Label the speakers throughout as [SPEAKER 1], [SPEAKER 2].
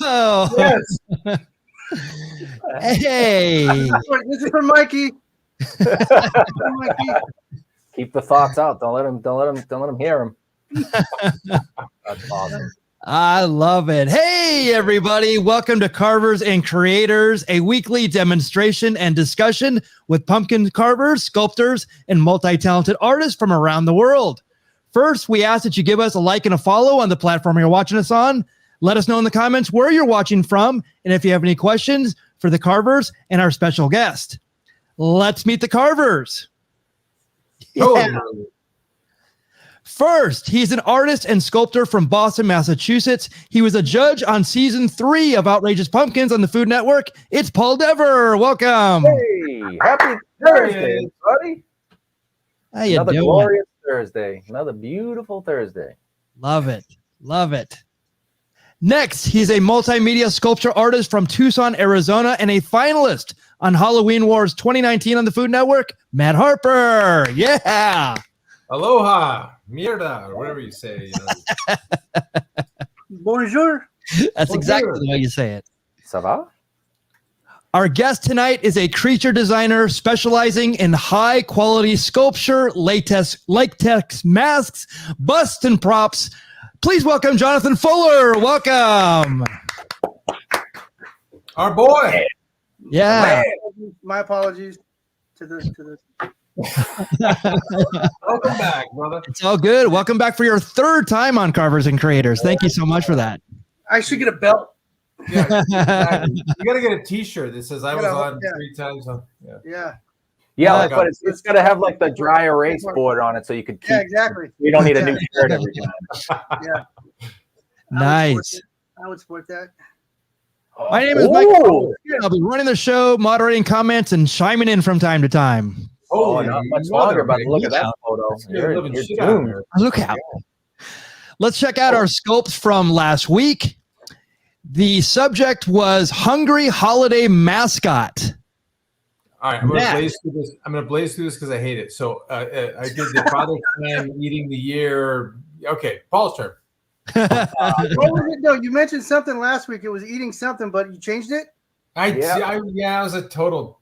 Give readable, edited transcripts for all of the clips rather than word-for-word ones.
[SPEAKER 1] Oh.
[SPEAKER 2] Yes.
[SPEAKER 1] Hey.
[SPEAKER 2] This is for Mikey.
[SPEAKER 3] Keep the thoughts out. Don't let him hear them. That's awesome.
[SPEAKER 1] I love it. Hey, everybody. Welcome to Carvers and Creators, a weekly demonstration and discussion with pumpkin carvers, sculptors, and multi-talented artists from around the world. First, we ask that you give us a like and a follow on the platform you're watching us on. Let us know in the comments where you're watching from, and if you have any questions for the carvers and our special guest. Let's meet the carvers. Yeah. First, he's an artist and sculptor from Boston, Massachusetts. He was a judge on season 3 of Outrageous Pumpkins on the Food Network. It's Paul Dever. Welcome.
[SPEAKER 3] Hey, happy Thursday, buddy.
[SPEAKER 1] How you
[SPEAKER 3] Another
[SPEAKER 1] doing?
[SPEAKER 3] glorious Thursday. Another beautiful Thursday.
[SPEAKER 1] Love it. Love it. Next, he's a multimedia sculpture artist from Tucson, Arizona, and a finalist on Halloween Wars 2019 on the Food Network, Matt Harper. Yeah.
[SPEAKER 4] Aloha, mierda, or whatever you say. You know.
[SPEAKER 2] Bonjour.
[SPEAKER 1] That's exactly the way you say it.
[SPEAKER 3] Ça va?
[SPEAKER 1] Our guest tonight is a creature designer specializing in high-quality sculpture, latex masks, busts, and props. Please welcome Jonathan Fuller. Welcome.
[SPEAKER 4] Our boy.
[SPEAKER 1] Yeah.
[SPEAKER 2] My apologies to the.
[SPEAKER 4] Welcome back, brother.
[SPEAKER 1] It's all good. Welcome back for your 3rd time on Carvers and Creators. Thank you so much for that.
[SPEAKER 2] I should get a belt.
[SPEAKER 4] Yeah, exactly. You got to get a T-shirt that says "I was on 3 times."
[SPEAKER 2] Yeah.
[SPEAKER 3] Yeah, but it's got to have like the dry erase board on it so you could keep.
[SPEAKER 2] Yeah, exactly.
[SPEAKER 3] You don't need a new shirt every time.
[SPEAKER 2] Yeah.
[SPEAKER 1] Nice.
[SPEAKER 2] I would support that.
[SPEAKER 1] My name is Mikey Rotella. I'll be running the show, moderating comments, and chiming in from time to time.
[SPEAKER 3] Oh, not much longer, but look at that photo. You're doomed.
[SPEAKER 1] Look out. Let's check out our sculpts from last week. The subject was Hungry Holiday Mascot.
[SPEAKER 4] All right, I'm going to blaze through this because I hate it. So I did the Father Time eating the year. Okay, Paul's turn.
[SPEAKER 2] What was it? No, you mentioned something last week. It was eating something, but you changed it?
[SPEAKER 4] It was a total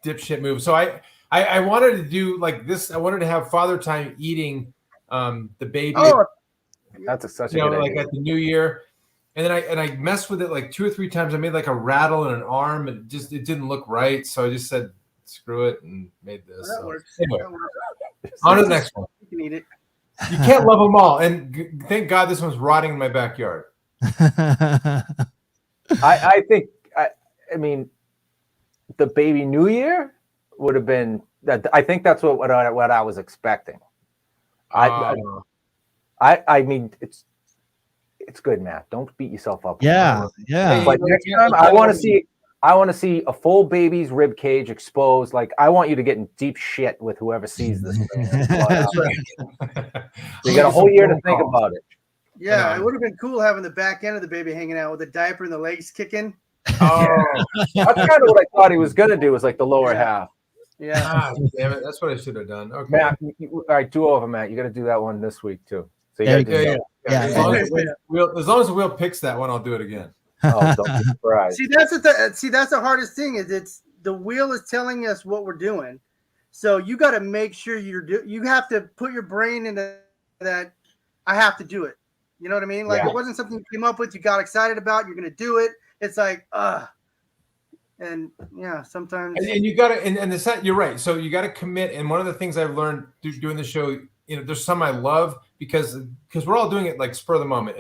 [SPEAKER 4] dipshit move. So I wanted to do like this. I wanted to have Father Time eating the baby.
[SPEAKER 3] Oh, that's such a good
[SPEAKER 4] like
[SPEAKER 3] idea.
[SPEAKER 4] at the New Year. And then I messed with it like 2 or 3 times. I made like a rattle and an arm, and it didn't look right. So I just said, screw it, and made this.
[SPEAKER 2] That works.
[SPEAKER 4] Anyway,
[SPEAKER 2] That works.
[SPEAKER 4] on to the next one.
[SPEAKER 2] You can eat it.
[SPEAKER 4] You can't love them all. And thank God this one's rotting in my backyard.
[SPEAKER 3] I think, I mean, the baby New Year would have been that. I think that's what I was expecting. I mean, it's good, Matt. Don't beat yourself up.
[SPEAKER 1] Yeah.
[SPEAKER 3] But next time, I want to see a full baby's rib cage exposed. Like, I want you to get in deep shit with whoever sees this thing.
[SPEAKER 4] That's right.
[SPEAKER 3] You got a whole year to think about it.
[SPEAKER 2] Yeah, it would have been cool having the back end of the baby hanging out with the diaper and the legs kicking.
[SPEAKER 4] Oh,
[SPEAKER 3] that's kind of what I thought he was gonna do. Was like the lower half.
[SPEAKER 2] Yeah.
[SPEAKER 4] Damn it! That's what I should have done. Okay,
[SPEAKER 3] Matt. All right, do over, Matt. You got to do that one this week too. So you gotta do that.
[SPEAKER 1] Yeah.
[SPEAKER 4] As long as the wheel picks that one, I'll do it again.
[SPEAKER 3] Oh, don't be surprised.
[SPEAKER 2] See, that's the hardest thing is it's the wheel is telling us what we're doing. So you got to make sure you have to put your brain into that. I have to do it. You know what I mean? Like it wasn't something you came up with. You got excited about. You're going to do it. It's like, and yeah, sometimes.
[SPEAKER 4] And you got to, and the set, you're right. So you got to commit. And one of the things I've learned doing the show, you know, there's some I love because we're all doing it like spur of the moment.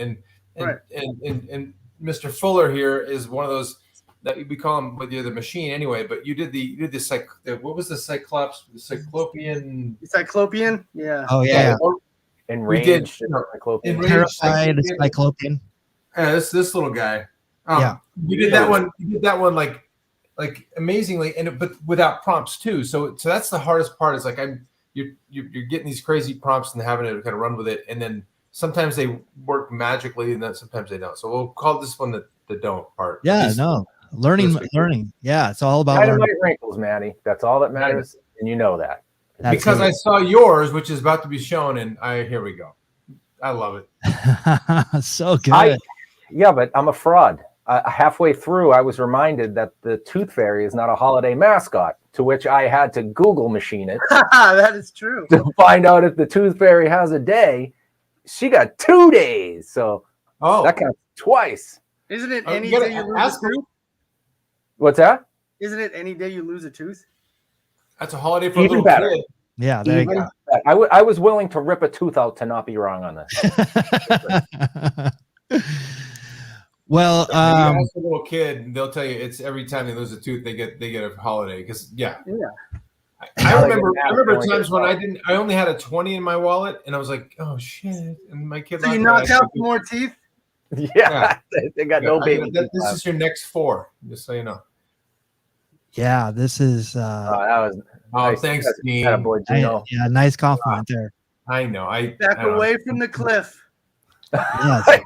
[SPEAKER 4] And Mr. Fuller here is one of those that we call him, but you're the machine anyway. But you did what was the Cyclops? The Cyclopean.
[SPEAKER 2] Cyclopean? Yeah.
[SPEAKER 1] Oh yeah.
[SPEAKER 3] Enraged.
[SPEAKER 1] Terrified, Cyclopean.
[SPEAKER 4] Yeah, this little guy. You did that one. You did that one like amazingly, but without prompts too. So that's the hardest part. Is like you're getting these crazy prompts and having to kind of run with it, and then sometimes they work magically, and then sometimes they don't. So we'll call this one the don't part.
[SPEAKER 1] Yeah, learning. Yeah, it's all about
[SPEAKER 3] Dynamite wrinkles, Manny. That's all that matters, and you know that.
[SPEAKER 4] Because I saw yours, which is about to be shown, and here we go. I love it.
[SPEAKER 1] So good.
[SPEAKER 3] Yeah, but I'm a fraud. halfway through, I was reminded that the tooth fairy is not a holiday mascot, to which I had to Google machine it
[SPEAKER 2] That is true.
[SPEAKER 3] to find out if the tooth fairy has a day. She got 2 days, so that counts twice.
[SPEAKER 2] Isn't it any day you lose a tooth?
[SPEAKER 3] What's that?
[SPEAKER 2] Isn't it any day you lose a tooth?
[SPEAKER 4] That's a holiday for
[SPEAKER 3] Even
[SPEAKER 4] a little
[SPEAKER 3] better.
[SPEAKER 4] kid.
[SPEAKER 1] Yeah, there you go.
[SPEAKER 3] I was willing to rip a tooth out to not be wrong on this.
[SPEAKER 1] Well,
[SPEAKER 4] You ask a little kid, they'll tell you it's every time they lose a tooth, they get a holiday. Because I remember times when I only had a 20 in my wallet, and I was like, oh shit, and my kid.
[SPEAKER 2] So you knocked out some more teeth.
[SPEAKER 3] Yeah, they got no baby.
[SPEAKER 4] This is your next 4, just so you know.
[SPEAKER 1] Yeah, this is.
[SPEAKER 3] That was.
[SPEAKER 4] Oh, thanks, Dean.
[SPEAKER 1] Yeah, nice compliment there.
[SPEAKER 4] I know.
[SPEAKER 2] Back away from the cliff.
[SPEAKER 1] Yes.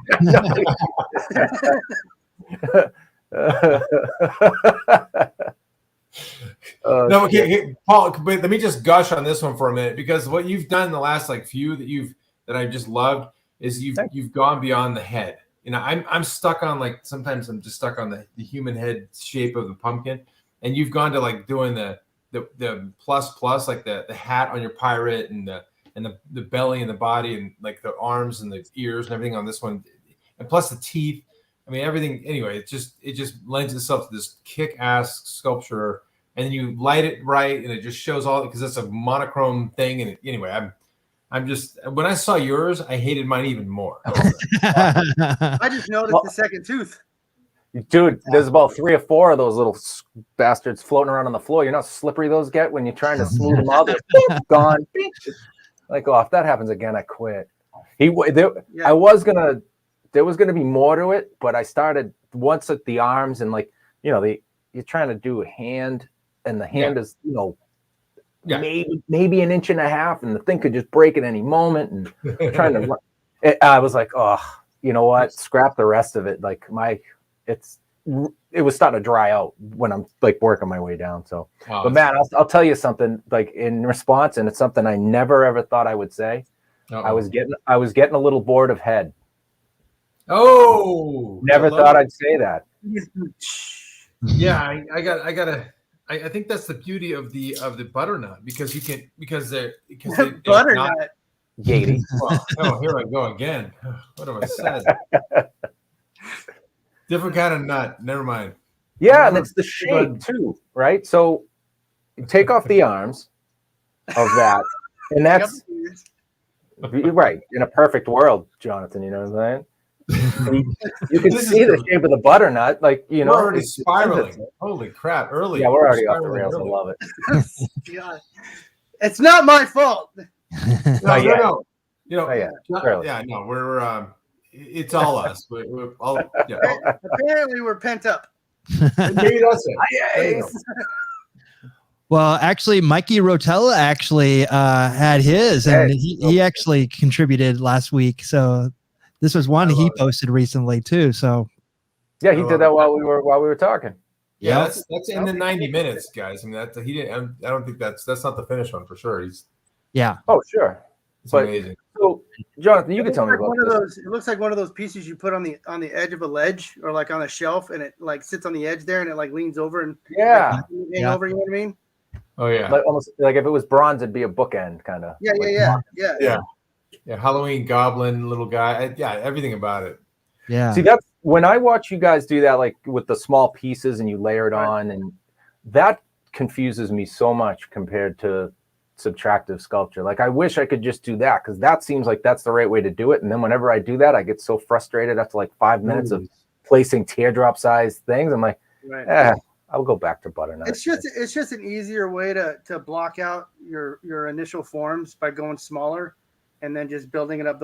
[SPEAKER 4] No, okay, Paul. But let me just gush on this one for a minute, because what you've done in the last few that I just loved is you've gone beyond the head. You know, I'm stuck on sometimes I'm just stuck on the human head shape of the pumpkin, and you've gone to doing the plus like the hat on your pirate and the belly and the body and the arms and the ears and everything on this one, and plus the teeth. I mean, everything. Anyway, it just lends itself to this kick-ass sculpture, and then you light it right, and it just shows all, because it's a monochrome thing. And anyway, I'm just, when I saw yours, I hated mine even more.
[SPEAKER 2] I just noticed the second tooth.
[SPEAKER 3] Dude, there's about 3 or 4 of those little bastards floating around on the floor. You know how slippery those get when you're trying to smooth them out? They're gone. Like, oh, if that happens again, I quit. There was gonna be more to it, but I started once at the arms, and you're trying to do a hand, and the hand is maybe an inch and a half, and the thing could just break at any moment. And trying to run, I was like, oh, you know what? Scrap the rest of it. It was starting to dry out when I'm working my way down. So, but man, I'll tell you something. In response, and it's something I never ever thought I would say. I was getting a little bored of head.
[SPEAKER 4] Oh,
[SPEAKER 3] never thought I'd say that.
[SPEAKER 4] Yeah, I think that's the beauty of the butternut, because they
[SPEAKER 2] butternut.
[SPEAKER 3] Gatey.
[SPEAKER 4] Oh, here I go again. What have I said? Different kind of nut. Never mind.
[SPEAKER 3] Yeah, and it's the shape too, right? So you take off the arms of that, and that's right in a perfect world, Jonathan. You know what I'm saying? You can see the shape of the butternut,
[SPEAKER 4] we're already spiraling. Holy crap! Early.
[SPEAKER 3] Yeah, we're already off the rails. I love it.
[SPEAKER 2] God. It's not my fault.
[SPEAKER 4] No. We're it's all us. We're all,
[SPEAKER 2] Apparently, we're pent up.
[SPEAKER 1] Well, actually, Mikey Rotella had his, and he actually contributed last week. So this was one he posted recently too. So
[SPEAKER 3] yeah, he did that while we were talking.
[SPEAKER 4] Yeah, that's in the 90 minutes, guys. I mean, he didn't. I don't think that's not the finish one for sure.
[SPEAKER 3] Oh, sure.
[SPEAKER 4] It's amazing.
[SPEAKER 3] So, Jonathan, you can tell me about
[SPEAKER 2] this. It looks like one of those pieces you put on the edge of a ledge, or on a shelf, and it sits on the edge there, and it leans over and
[SPEAKER 3] over.
[SPEAKER 2] You know what I mean?
[SPEAKER 4] Oh yeah.
[SPEAKER 3] Almost like if it was bronze, it'd be a bookend kind of.
[SPEAKER 2] Yeah.
[SPEAKER 3] Halloween
[SPEAKER 4] goblin little guy. Everything about it.
[SPEAKER 1] Yeah.
[SPEAKER 3] See, that's when I watch you guys do that, with the small pieces and you layer it on, and that confuses me so much compared to subtractive sculpture. I wish I could just do that, because that seems like that's the right way to do it. And then whenever I do that, I get so frustrated after 5 minutes of placing teardrop sized things. I'm like, I'll go back to butternut.
[SPEAKER 2] It's just an easier way to block out your initial forms by going smaller, and then just building it up.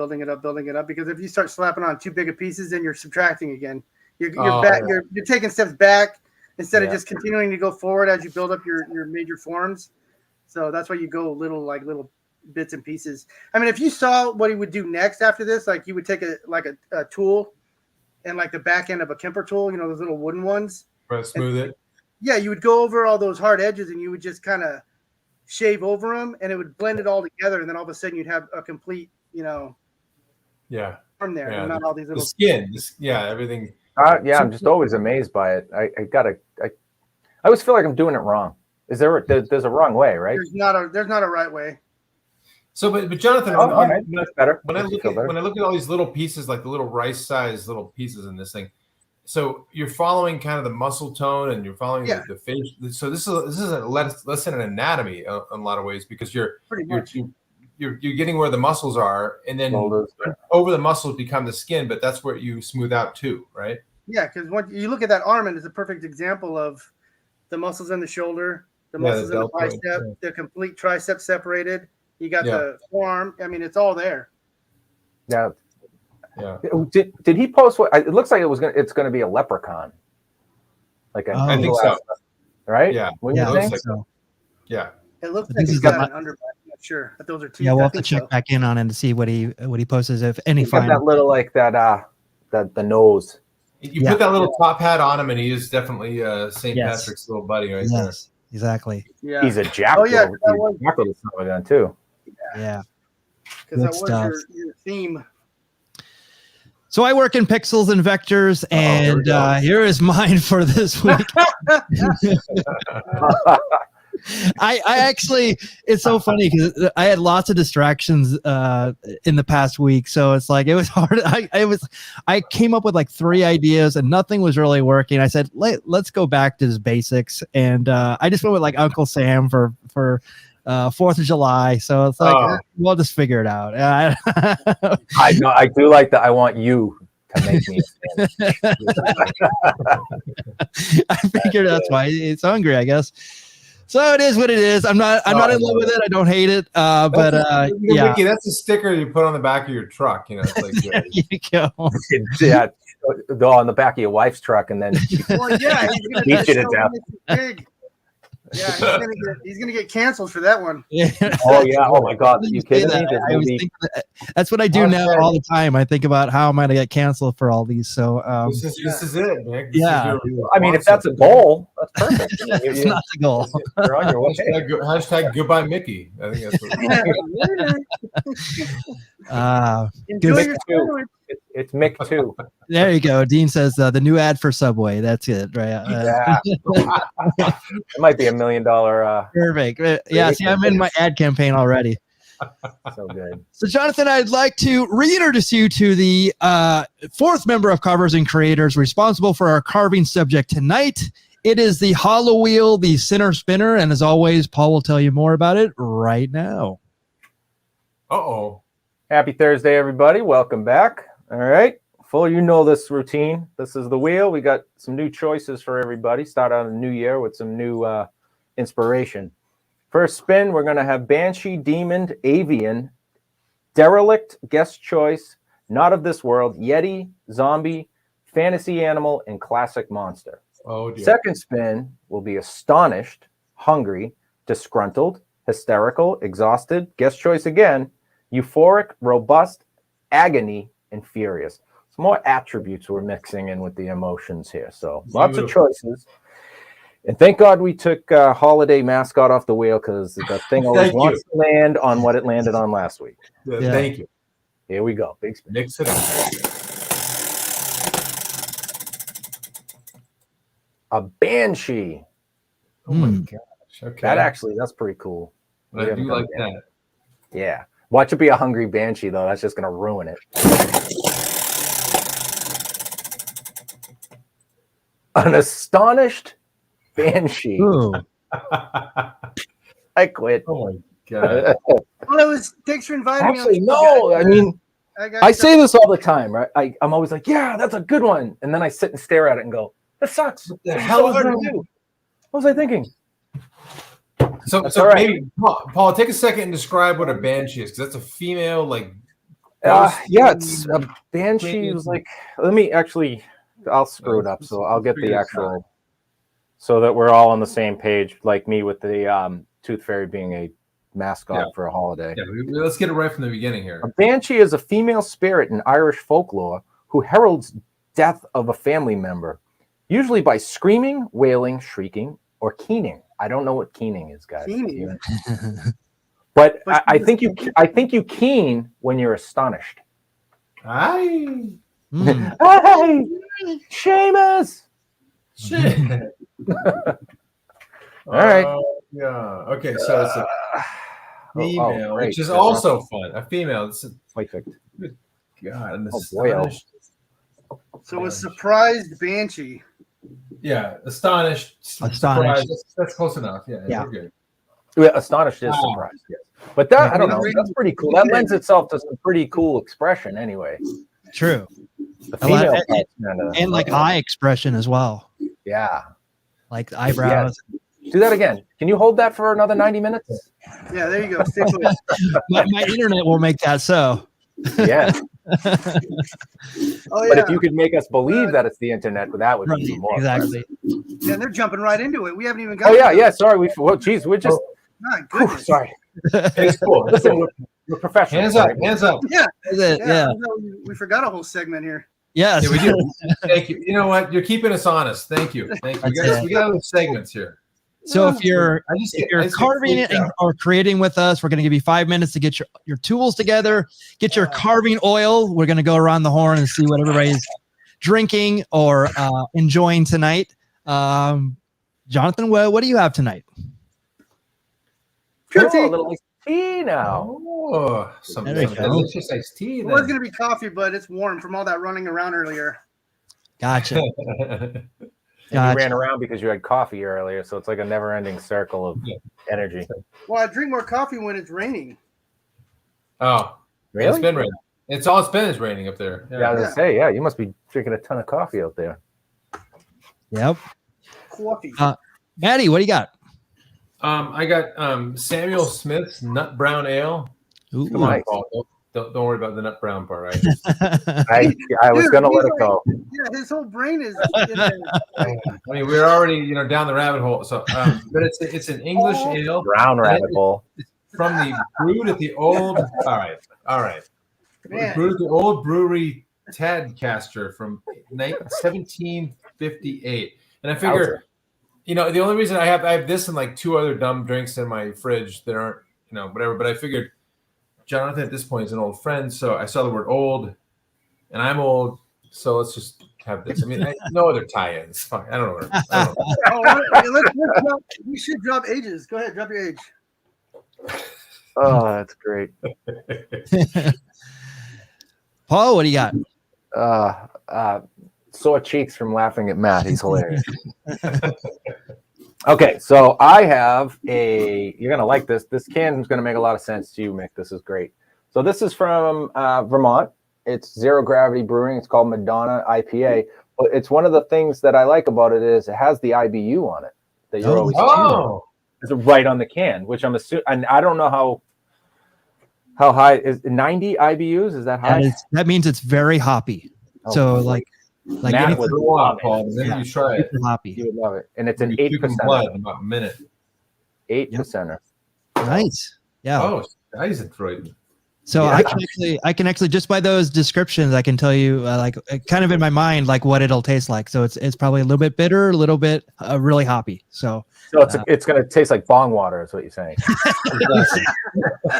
[SPEAKER 2] Because if you start slapping on too big of pieces, then you're subtracting again. You're taking steps back instead of just continuing to go forward as you build up your major forms. So that's why you go little bits and pieces. I mean, if you saw what he would do next after this, he would take a tool and the back end of a Kemper tool, those little wooden ones.
[SPEAKER 4] Right, smooth it.
[SPEAKER 2] Yeah, you would go over all those hard edges, and you would just kind of shave over them, and it would blend it all together. And then all of a sudden, you'd have a complete, form there, and not all these little
[SPEAKER 4] skin. Everything.
[SPEAKER 3] Yeah, I'm just always amazed by it. I always feel like I'm doing it wrong. There's a wrong way, right?
[SPEAKER 2] There's not a right way.
[SPEAKER 4] So, but Jonathan,
[SPEAKER 3] that's better.
[SPEAKER 4] When I look at all these little pieces, like the little rice-sized little pieces in this thing, so you're following kind of the muscle tone, and you're following the face. So this is a lesson in anatomy in a lot of ways, because you're getting where the muscles are, and then over the muscles become the skin, but that's where you smooth out too, right?
[SPEAKER 2] Yeah, because when you look at that arm, and it's a perfect example of the muscles in the shoulder, the muscles in the bicep, the complete tricep separated. You got the forearm. I mean, it's all there.
[SPEAKER 3] Yeah. Yeah. Did he post what? It looks like it's going to be a leprechaun.
[SPEAKER 4] I think so.
[SPEAKER 3] Right?
[SPEAKER 1] Yeah.
[SPEAKER 3] Yeah.
[SPEAKER 1] I think so.
[SPEAKER 4] Yeah.
[SPEAKER 2] It looks like he's got an underbite. I'm not sure, but those are teeth.
[SPEAKER 1] Yeah, we'll have to check back in on it to see what he posts, if any.
[SPEAKER 3] He's got that little the nose.
[SPEAKER 4] You put that little top hat on him, and he is definitely St. Patrick's little buddy right there.
[SPEAKER 1] Exactly.
[SPEAKER 2] Yeah.
[SPEAKER 3] He's a jackal.
[SPEAKER 2] Oh yeah,
[SPEAKER 3] that too.
[SPEAKER 1] Yeah.
[SPEAKER 2] Because that was your theme.
[SPEAKER 1] So I work in pixels and vectors, and here is mine for this week. I actually, it's so funny because I had lots of distractions in the past week, so it's like it was hard. I came up with like 3 ideas and nothing was really working. I said, let's go back to the basics, and I just went with like Uncle Sam for 4th of July. So it's like we'll just figure it out.
[SPEAKER 3] I know. I do like that. I want you to make me.
[SPEAKER 1] I figured that's why it's hungry, I guess. So it is what it is. I'm not in love with it. I don't hate it. But
[SPEAKER 4] Mickey, that's a sticker you put on the back of your truck. You know, it's like
[SPEAKER 1] there you go.
[SPEAKER 3] Yeah, go on the back of your wife's truck, and then
[SPEAKER 2] well, yeah, he's gonna
[SPEAKER 3] beat it down.
[SPEAKER 2] Yeah, he's gonna get canceled for that one.
[SPEAKER 1] Yeah.
[SPEAKER 3] Oh yeah. Oh my God. You kidding me?
[SPEAKER 1] That's what I do now all the time. I think about how am I going to get canceled for all these. So
[SPEAKER 4] this is it, Nick.
[SPEAKER 3] I mean, if that's a goal, that's perfect.
[SPEAKER 1] It's not the goal.
[SPEAKER 3] You're on your way.
[SPEAKER 4] Hashtag goodbye, Mickey. I think that's
[SPEAKER 3] what it's Mick too.
[SPEAKER 1] There you go. Dean says the new ad for Subway. That's it, right?
[SPEAKER 3] Yeah. It might be $1 million.
[SPEAKER 1] Perfect. Yeah. See, I'm in my ad campaign already.
[SPEAKER 3] So good.
[SPEAKER 1] So, Jonathan, I'd like to reintroduce you to the 4th member of Carvers and Creators responsible for our carving subject tonight. It is the hollow wheel, the center spinner, and as always, Paul will tell you more about it right now.
[SPEAKER 3] Happy Thursday, everybody. Welcome back. All right. Full, you know this routine. This is the wheel. We got some new choices for everybody. Start out a new year with some new inspiration. First spin, we're going to have Banshee, Demon, Avian, Derelict, Guest Choice, Not of This World, Yeti, Zombie, Fantasy Animal, and Classic Monster.
[SPEAKER 4] Oh, dear.
[SPEAKER 3] Second spin will be Astonished, Hungry, Disgruntled, Hysterical, Exhausted, Guest Choice again, Euphoric, Robust, Agony, and Furious. Some more attributes we're mixing in with the emotions here. So lots of choices. And thank God we took Holiday Mascot off the wheel, because the thing always wants to land on what it landed on last week.
[SPEAKER 4] Yeah. Thank you.
[SPEAKER 3] Here we go. Big spin.
[SPEAKER 4] Mix it up.
[SPEAKER 3] A Banshee.
[SPEAKER 4] Oh my gosh. Okay.
[SPEAKER 3] That's pretty cool.
[SPEAKER 4] I do like that.
[SPEAKER 3] Yeah. Watch it be a hungry Banshee, though. That's just going to ruin it. An Astonished Banshee. I quit.
[SPEAKER 4] Oh my God.
[SPEAKER 2] Well, thanks for inviting me.
[SPEAKER 3] Actually, no. I mean, I say this all the time, right? I'm always like, yeah, that's a good one. And then I sit and stare at it and go, that sucks. What the hell is hard to do? What was I thinking?
[SPEAKER 4] So maybe, Paul, take a second and describe what a Banshee is, because that's a female, like.
[SPEAKER 3] It's a Banshee. Was like, let me actually, I'll screw it up. So I'll get the actual, so that we're all on the same page, like me with the Tooth Fairy being a mascot for a holiday.
[SPEAKER 4] Yeah, let's get it right from the beginning here.
[SPEAKER 3] A Banshee is a female spirit in Irish folklore who heralds death of a family member, usually by screaming, wailing, shrieking, or keening. I don't know what keening is, guys.
[SPEAKER 2] Keening.
[SPEAKER 3] But I think you keen when you're astonished.
[SPEAKER 4] Aye.
[SPEAKER 3] Aye. Seamus. All right.
[SPEAKER 4] Yeah. Okay. So it's a female,
[SPEAKER 3] great.
[SPEAKER 4] which is also fun. A female. It's
[SPEAKER 3] perfect.
[SPEAKER 4] Good God. And
[SPEAKER 3] boy.
[SPEAKER 2] So a surprised Banshee.
[SPEAKER 4] Yeah. Astonished. Surprised. That's close enough. Yeah. We're good.
[SPEAKER 3] Yeah, astonished is surprised. Yes. But that, I don't know. That's pretty cool. That lends itself to some pretty cool expression anyway.
[SPEAKER 1] True.
[SPEAKER 3] The female
[SPEAKER 1] and like eye expression as well.
[SPEAKER 3] Yeah.
[SPEAKER 1] Like the eyebrows.
[SPEAKER 3] Yeah. Do that again. Can you hold that for another 90 minutes?
[SPEAKER 2] Yeah, there you go. Stick with it.
[SPEAKER 1] my internet will make that so.
[SPEAKER 3] Yeah.
[SPEAKER 2] Oh,
[SPEAKER 3] but if you could make us believe that it's the internet, that would be even more.
[SPEAKER 1] Exactly.
[SPEAKER 2] Yeah, they're jumping right into it. We haven't even got.
[SPEAKER 3] Oh yeah. Sorry. We're just.
[SPEAKER 2] My goodness.
[SPEAKER 3] Sorry.
[SPEAKER 4] It's cool.
[SPEAKER 3] Listen, we're professional.
[SPEAKER 4] Hands up. Hands up.
[SPEAKER 2] Yeah. We forgot a whole segment here.
[SPEAKER 1] Yes.
[SPEAKER 4] Yeah, we do. Thank you. You know what? You're keeping us honest. Thank you. Thank you. We got other segments here.
[SPEAKER 1] So if you're carving it or creating with us, we're going to give you 5 minutes to get your tools together, get your carving oil. We're going to go around the horn and see what everybody's drinking or enjoying tonight. Jonathan, what do you have tonight?
[SPEAKER 2] Pure tea.
[SPEAKER 3] A little iced tea now.
[SPEAKER 4] Oh, some delicious iced tea.
[SPEAKER 2] It was going to be coffee, but it's warm from all that running around earlier.
[SPEAKER 1] Gotcha.
[SPEAKER 3] You ran around because you had coffee earlier, so it's like a never-ending circle of energy.
[SPEAKER 2] Well, I drink more coffee when it's raining.
[SPEAKER 4] Oh,
[SPEAKER 3] really?
[SPEAKER 4] It's been raining. It's all it's been is raining up there.
[SPEAKER 3] Yeah, I was gonna say, you must be drinking a ton of coffee out there.
[SPEAKER 1] Yep.
[SPEAKER 2] Coffee.
[SPEAKER 1] Maddie, what do you got?
[SPEAKER 4] I got Samuel Smith's Nut Brown Ale.
[SPEAKER 1] Ooh.
[SPEAKER 4] Come on, Paul. Don't worry about the nut brown part, right?
[SPEAKER 3] I was gonna let it go.
[SPEAKER 2] Yeah, his whole brain is.
[SPEAKER 4] I mean, we're already down the rabbit hole. So, but it's an English ale.
[SPEAKER 3] Brown rabbit hole.
[SPEAKER 4] It's from the brewed at the old. All right. Brewed at the old brewery Tadcaster from 1758, and I figure, the only reason I have this and like 2 other dumb drinks in my fridge that aren't whatever, but I figured Jonathan at this point is an old friend, so I saw the word old, and I'm old, so let's just have this. I mean, no other tie-ins. Fuck, I don't know.
[SPEAKER 2] We should drop ages. Go ahead, drop your age.
[SPEAKER 3] Oh, that's great.
[SPEAKER 1] Paul, what do you got?
[SPEAKER 3] Sore cheeks from laughing at Matt. He's hilarious. Okay, so I have you're going to like this. This can is going to make a lot of sense to you, Mick. This is great. So this is from Vermont. It's Zero Gravity Brewing. It's called Madonna IPA. But it's one of the things that I like about it is it has the IBU on it that you're always seeing. It's right on the can, which I'm assuming. And I don't know how high is 90 IBUs. Is that high?
[SPEAKER 1] That means it's very hoppy. So like
[SPEAKER 3] Matt would
[SPEAKER 4] love it. Then you try it.
[SPEAKER 1] Hoppy.
[SPEAKER 3] You would love it, and it's an 8%
[SPEAKER 4] in about a minute.
[SPEAKER 3] 8%.
[SPEAKER 1] Nice. Yeah.
[SPEAKER 4] Oh, nice and right.
[SPEAKER 1] So I can actually just by those descriptions I can tell you kind of in my mind like what it'll taste like. So it's probably a little bit bitter, a little bit really hoppy. So
[SPEAKER 3] it's going to taste like bong water is what you're saying.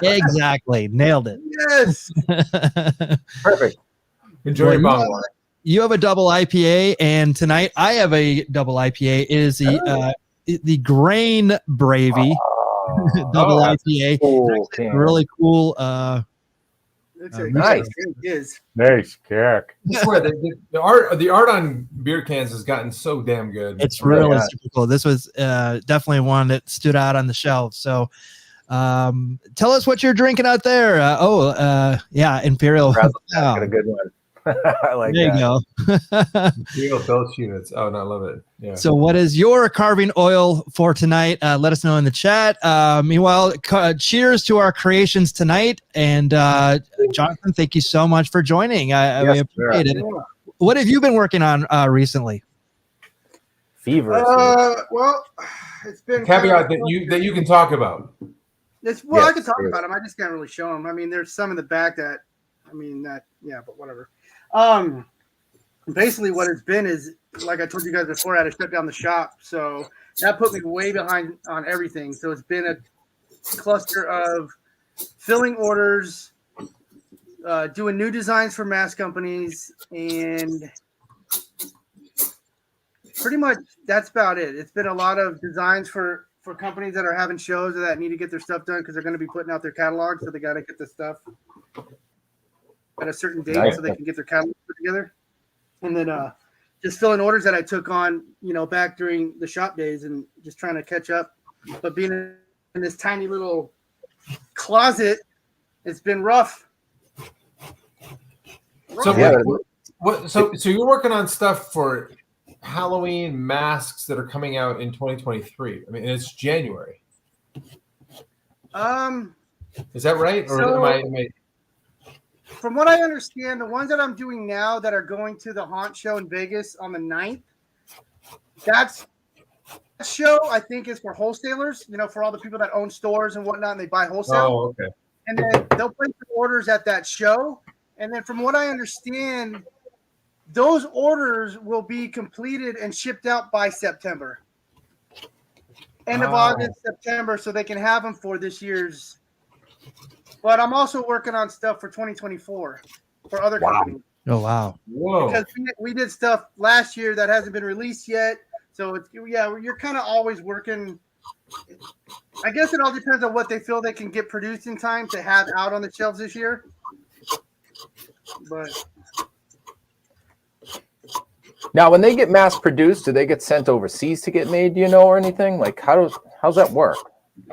[SPEAKER 1] Exactly. Nailed it.
[SPEAKER 2] Yes.
[SPEAKER 3] Perfect.
[SPEAKER 4] Enjoy your bong water.
[SPEAKER 1] You have a double IPA, and tonight I have a double IPA. It is the Grain Bravey double IPA.
[SPEAKER 3] Cool,
[SPEAKER 1] really cool.
[SPEAKER 3] Nice. Nice kick.
[SPEAKER 4] I swear the art on beer cans has gotten so damn good.
[SPEAKER 1] It's really super cool. This was definitely one that stood out on the shelf. So tell us what you're drinking out there. Imperial.
[SPEAKER 3] Got a good one. I like
[SPEAKER 1] there
[SPEAKER 3] that.
[SPEAKER 1] You go.
[SPEAKER 4] Real Belch units. Oh, no, I love it. Yeah.
[SPEAKER 1] So what is your carving oil for tonight? Let us know in the chat. Meanwhile, cheers to our creations tonight. And Jonathan, thank you so much for joining. We appreciate it. What have you been working on recently?
[SPEAKER 3] Fever.
[SPEAKER 2] Well, it's been
[SPEAKER 4] caveat that you can talk about.
[SPEAKER 2] I can talk about them. I just can't really show them. I mean, there's some in the back but whatever. Basically what it's been is, like I told you guys before, I had to shut down the shop. So that put me way behind on everything. So it's been a cluster of filling orders, doing new designs for mass companies, and pretty much that's about it. It's been a lot of designs for companies that are having shows or that need to get their stuff done because they're going to be putting out their catalog, so they got to get the stuff at a certain date so they can get their catalog put together. And then just filling orders that I took on, back during the shop days and just trying to catch up. But being in this tiny little closet, it's been rough.
[SPEAKER 4] So so you're working on stuff for Halloween masks that are coming out in 2023. I mean, it's January. Is that right? Or
[SPEAKER 2] so,
[SPEAKER 4] am I...
[SPEAKER 2] From what I understand, the ones that I'm doing now that are going to the Haunt show in Vegas on the 9th, that show I think is for wholesalers, for all the people that own stores and whatnot, and they buy wholesale.
[SPEAKER 4] Oh, okay.
[SPEAKER 2] And then they'll place the orders at that show. And then from what I understand, those orders will be completed and shipped out by September. End of August, September, so they can have them for this year's. But I'm also working on stuff for 2024 for other companies.
[SPEAKER 1] Oh, wow.
[SPEAKER 4] Whoa.
[SPEAKER 2] Because we did stuff last year that hasn't been released yet. So, you're kind of always working. I guess it all depends on what they feel they can get produced in time to have out on the shelves this year. But
[SPEAKER 3] now, when they get mass produced, do they get sent overseas to get made? Do you know, or anything? Like, how's that work?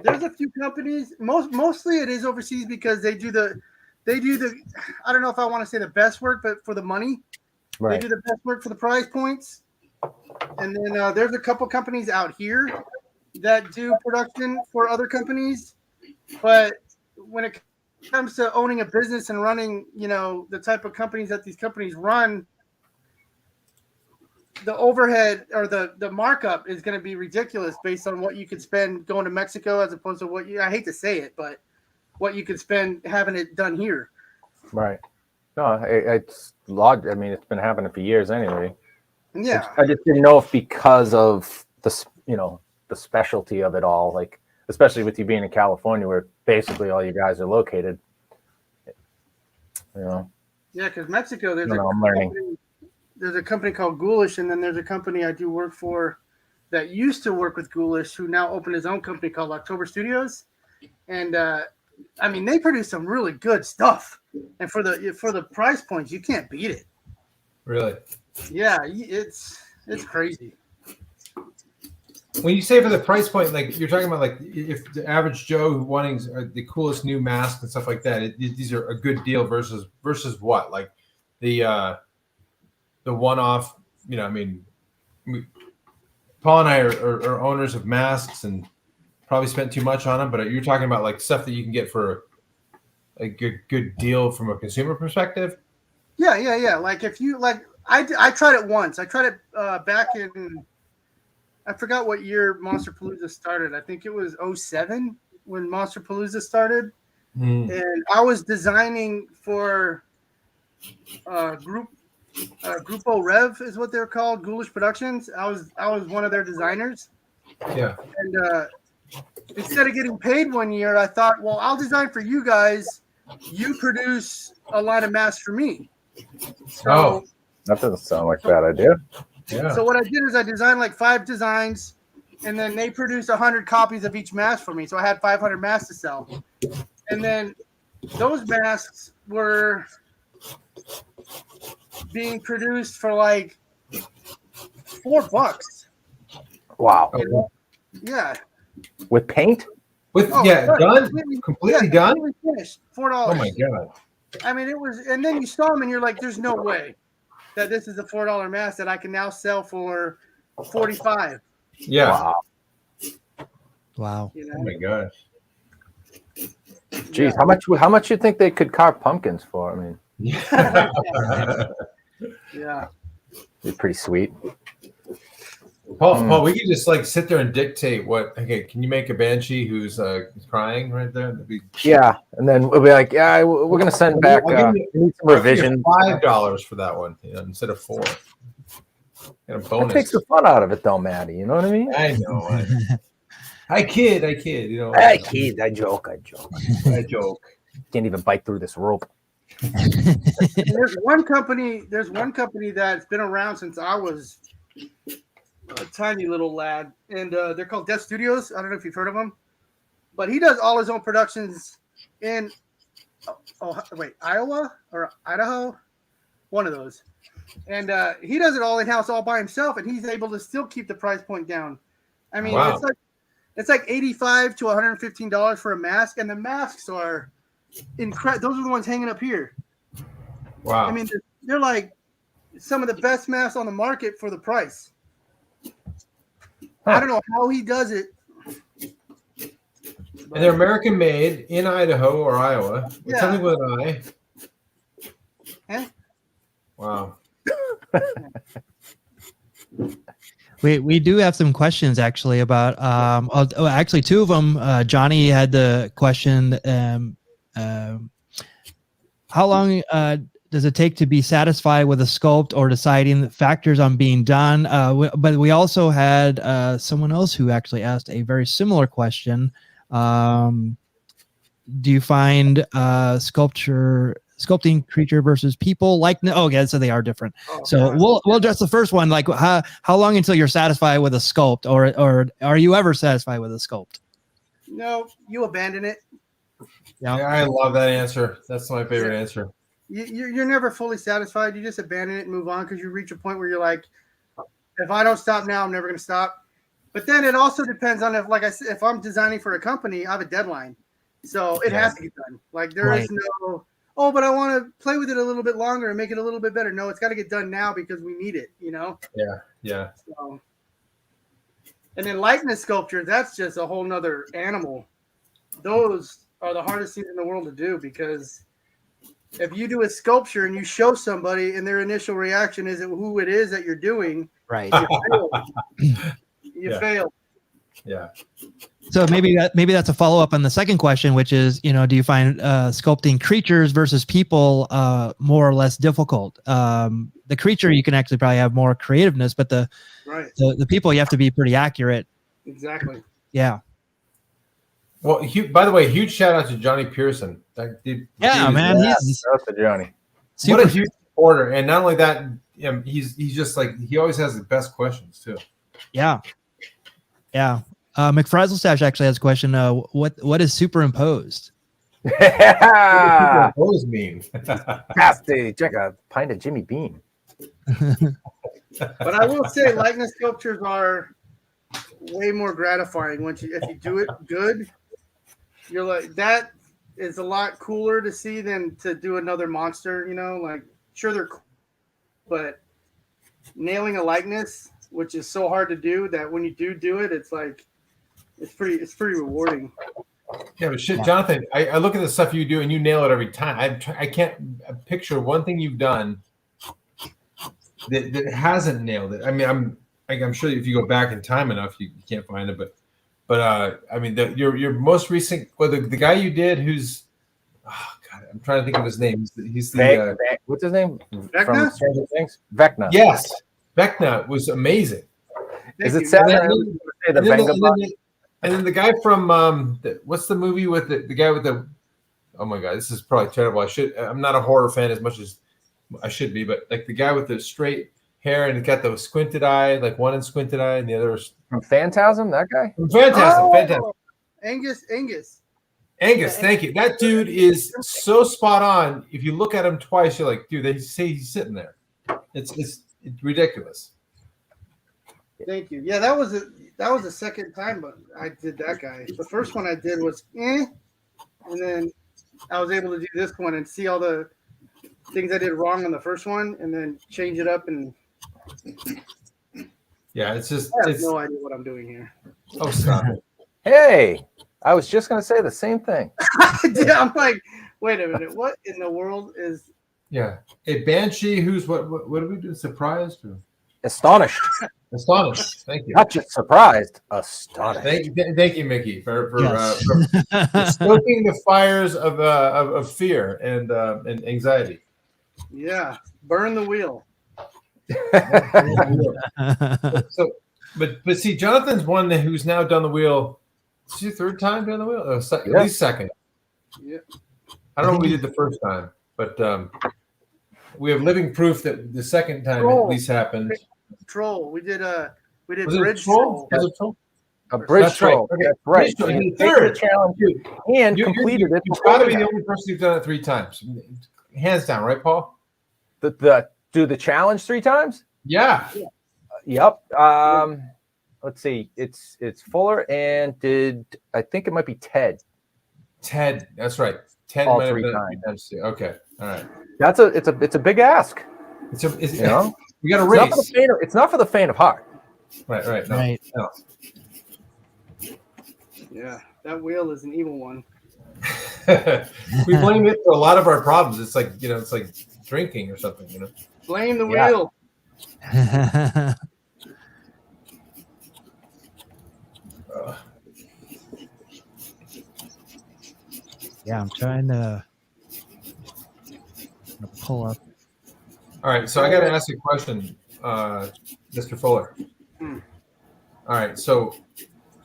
[SPEAKER 2] There's a few companies. Mostly it is overseas because they do the. I don't know if I want to say the best work, but for the money,
[SPEAKER 3] Right.
[SPEAKER 2] they do the best work for the prize points. And then there's a couple companies out here that do production for other companies, but when it comes to owning a business and running, the type of companies that these companies run, the overhead or the markup is going to be ridiculous based on what you could spend going to Mexico as opposed to I hate to say it, but what you could spend having it done here.
[SPEAKER 3] Right. No, it's large. I mean, it's been happening for years anyway.
[SPEAKER 2] Yeah.
[SPEAKER 3] I just didn't know if because of the specialty of it all, like especially with you being in California, where basically all you guys are located.
[SPEAKER 2] Yeah, because Mexico, there's a company called Ghoulish, and then there's a company I do work for that used to work with Ghoulish, who now opened his own company called October Studios, and they produce some really good stuff, and for the price points, you can't beat it.
[SPEAKER 4] Really?
[SPEAKER 2] Yeah, it's crazy.
[SPEAKER 4] When you say for the price point, like you're talking about, like if the average Joe who wanting the coolest new mask and stuff like that, these are a good deal versus what? Like the one-off. Paul and I are owners of masks and probably spent too much on them, but you're talking about like stuff that you can get for a good deal from a consumer perspective.
[SPEAKER 2] Yeah. Like if you like, I tried it once. I tried it back in. I forgot what year Monsterpalooza started. I think it was 2007 when Monsterpalooza started. And I was designing for Grupo Rev is what they're called, Ghoulish Productions. I was one of their designers.
[SPEAKER 4] Yeah.
[SPEAKER 2] And instead of getting paid one year, I thought, well, I'll design for you guys. You produce a line of masks for me. So,
[SPEAKER 3] that doesn't sound like a bad idea.
[SPEAKER 4] Yeah.
[SPEAKER 2] So what I did is I designed like 5 designs, and then they produced 100 copies of each mask for me. So I had 500 masks to sell. And then those masks were being produced for like $4.
[SPEAKER 3] Wow.
[SPEAKER 2] Yeah.
[SPEAKER 3] With paint?
[SPEAKER 4] Done? Completely done?
[SPEAKER 2] Finished. $4.
[SPEAKER 4] Oh my God.
[SPEAKER 2] I mean, it was, and then you saw them and you're like, there's no way that this is a $4 mask that I can now sell for $45.
[SPEAKER 4] Yeah.
[SPEAKER 1] Wow.
[SPEAKER 4] Oh my gosh.
[SPEAKER 3] Geez, how much you think they could carve pumpkins for? I mean,
[SPEAKER 2] Yeah.
[SPEAKER 3] They're pretty sweet.
[SPEAKER 4] Paul, we could just like sit there and dictate what. Okay, can you make a Banshee who's crying right there?
[SPEAKER 3] Yeah, and then we'll be like, yeah, we're gonna send back we need some revision.
[SPEAKER 4] $5 for that one, instead of $4. And a bonus.
[SPEAKER 3] That takes the fun out of it, though, Maddie. You know what I mean?
[SPEAKER 4] I know. I kid.
[SPEAKER 3] I kid. I joke. Can't even bite through this rope.
[SPEAKER 2] There's one company that's been around since I was a tiny little lad, and they're called Death Studios. I don't know if you've heard of them, but he does all his own productions in Iowa or Idaho, one of those. And he does it all in house, all by himself, and he's able to still keep the price point down. I mean,
[SPEAKER 4] Wow.
[SPEAKER 2] it's like $85 to $115 for a mask, and the masks are incredible. Those are the ones hanging up here.
[SPEAKER 4] Wow.
[SPEAKER 2] I mean, they're like some of the best masks on the market for the price. I don't know how he does it.
[SPEAKER 4] And they're American made in Idaho or Iowa.
[SPEAKER 2] Yeah.
[SPEAKER 4] Something with an I.
[SPEAKER 2] Eh?
[SPEAKER 4] Wow.
[SPEAKER 1] We do have some questions actually about actually two of them. Johnny had the question, how long does it take to be satisfied with a sculpt or deciding the factors on being done? But we also had someone else who actually asked a very similar question. Do you find sculpting creature versus people so they are different. So we'll address the first one, like how long until you're satisfied with a sculpt, or are you ever satisfied with a sculpt?
[SPEAKER 2] No, you abandon it.
[SPEAKER 1] Yeah,
[SPEAKER 4] I love that answer. That's my favorite answer.
[SPEAKER 2] You're never fully satisfied. You just abandon it and move on because you reach a point where you're like, if I don't stop now, I'm never going to stop. But then it also depends on if, like I said, if I'm designing for a company, I have a deadline, so it has to get done. Like there is no, but I want to play with it a little bit longer and make it a little bit better. No, it's got to get done now because we need it.
[SPEAKER 4] Yeah.
[SPEAKER 2] So, and then likeness sculpture, that's just a whole nother animal. Those are the hardest things in the world to do because if you do a sculpture and you show somebody and their initial reaction isn't who it is that you're doing,
[SPEAKER 1] right,
[SPEAKER 2] you fail.
[SPEAKER 4] Yeah.
[SPEAKER 1] So maybe that's a follow up on the second question, which is, do you find sculpting creatures versus people more or less difficult? The creature you can actually probably have more creativeness, but the people you have to be pretty accurate.
[SPEAKER 2] Exactly.
[SPEAKER 1] Yeah.
[SPEAKER 4] Well, by the way, huge shout out to Johnny Pearson.
[SPEAKER 1] Man,
[SPEAKER 3] He's Johnny.
[SPEAKER 4] What a huge supporter, and not only that, he's just like he always has the best questions too.
[SPEAKER 1] Yeah. McFrazzlestash actually has a question. What is superimposed?
[SPEAKER 3] Yeah.
[SPEAKER 4] Superimpose mean?
[SPEAKER 3] Nasty. Check a pint of Jimmy Beam.
[SPEAKER 2] But I will say, likeness sculptures are way more gratifying if you do it good. You're like, that is a lot cooler to see than to do another monster. Like sure they're cool, but nailing a likeness, which is so hard to do, that when you do it, it's like it's pretty rewarding.
[SPEAKER 4] Yeah, but shit, Jonathan, I look at the stuff you do and you nail it every time. I can't picture one thing you've done that hasn't nailed it. I mean, I'm sure if you go back in time enough, you can't find it. But I mean, your most recent, the guy you did, who's, God, I'm trying to think of his name. He's the
[SPEAKER 3] what's his name?
[SPEAKER 2] Vecna?
[SPEAKER 3] From Stranger Things? Vecna.
[SPEAKER 4] Yes, Vecna was amazing.
[SPEAKER 3] Is it sad?
[SPEAKER 4] And then the guy from what's the movie with the guy with the? Oh my God, this is probably terrible. I'm not a horror fan as much as I should be, but like the guy with the straight hair and got the squinted eye, like one in squinted eye and the other was
[SPEAKER 3] from Phantasm. That guy.
[SPEAKER 4] Fantastic.
[SPEAKER 2] Angus.
[SPEAKER 4] Angus, thank you. That dude is so spot on. If you look at him twice, you're like, dude, they say he's sitting there. It's ridiculous.
[SPEAKER 2] Thank you. Yeah, that was the second time, but I did that guy. The first one I did was and then I was able to do this one and see all the things I did wrong on the first one, and then change it up. And
[SPEAKER 4] yeah, it's just
[SPEAKER 2] I have no idea what I'm doing here.
[SPEAKER 4] Oh, stop it.
[SPEAKER 3] Hey, I was just gonna say the same thing.
[SPEAKER 2] Yeah, I'm like, wait a minute, what in the world is?
[SPEAKER 4] Yeah, a Banshee. Who's what do we do? Surprised or
[SPEAKER 3] astonished?
[SPEAKER 4] Astonished. Thank you.
[SPEAKER 3] Not just surprised, astonished.
[SPEAKER 4] Thank you, Mickey, for stoking the fires of fear and anxiety.
[SPEAKER 2] Yeah, burn the wheel.
[SPEAKER 4] So, but see, Jonathan's one who's now done the wheel. Is your third time doing the wheel? At least second.
[SPEAKER 2] Yeah.
[SPEAKER 4] I don't know what we did the first time, but we have living proof that the second time at least happened.
[SPEAKER 2] Troll. We did We did
[SPEAKER 4] Was it a
[SPEAKER 2] bridge
[SPEAKER 4] troll?
[SPEAKER 2] troll.
[SPEAKER 4] Was it a troll?
[SPEAKER 3] A bridge
[SPEAKER 4] That's right.
[SPEAKER 3] troll.
[SPEAKER 4] Okay.
[SPEAKER 3] That's right.
[SPEAKER 4] Bridge troll.
[SPEAKER 3] So
[SPEAKER 4] And
[SPEAKER 3] you
[SPEAKER 4] the
[SPEAKER 3] take
[SPEAKER 4] third.
[SPEAKER 3] the challenge and completed it.
[SPEAKER 4] You've
[SPEAKER 3] before
[SPEAKER 4] got to be the
[SPEAKER 3] that.
[SPEAKER 4] only person who's done it 3 times. Hands down, right, Paul?
[SPEAKER 3] Do the challenge 3 times?
[SPEAKER 4] Yeah.
[SPEAKER 3] Yep. Let's see. It's Fuller and I think it might be Ted.
[SPEAKER 4] Ted, that's right. Ted
[SPEAKER 3] All
[SPEAKER 4] might have
[SPEAKER 3] 3
[SPEAKER 4] done
[SPEAKER 3] times.
[SPEAKER 4] it 3 times too. Okay. All right.
[SPEAKER 3] It's a big ask.
[SPEAKER 4] You
[SPEAKER 3] know?
[SPEAKER 4] We got a
[SPEAKER 3] It's not,
[SPEAKER 4] race.
[SPEAKER 3] it's not for the faint of heart.
[SPEAKER 4] Right. No,
[SPEAKER 1] Right.
[SPEAKER 4] No.
[SPEAKER 2] Yeah, that wheel is an evil one.
[SPEAKER 4] We blame it for a lot of our problems. It's like, it's like drinking or something,
[SPEAKER 2] Blame the
[SPEAKER 3] Yeah.
[SPEAKER 2] wheel.
[SPEAKER 1] Yeah, I'm trying to pull up.
[SPEAKER 4] All right, so I got to ask you a question, Mr. Fuller. All right, so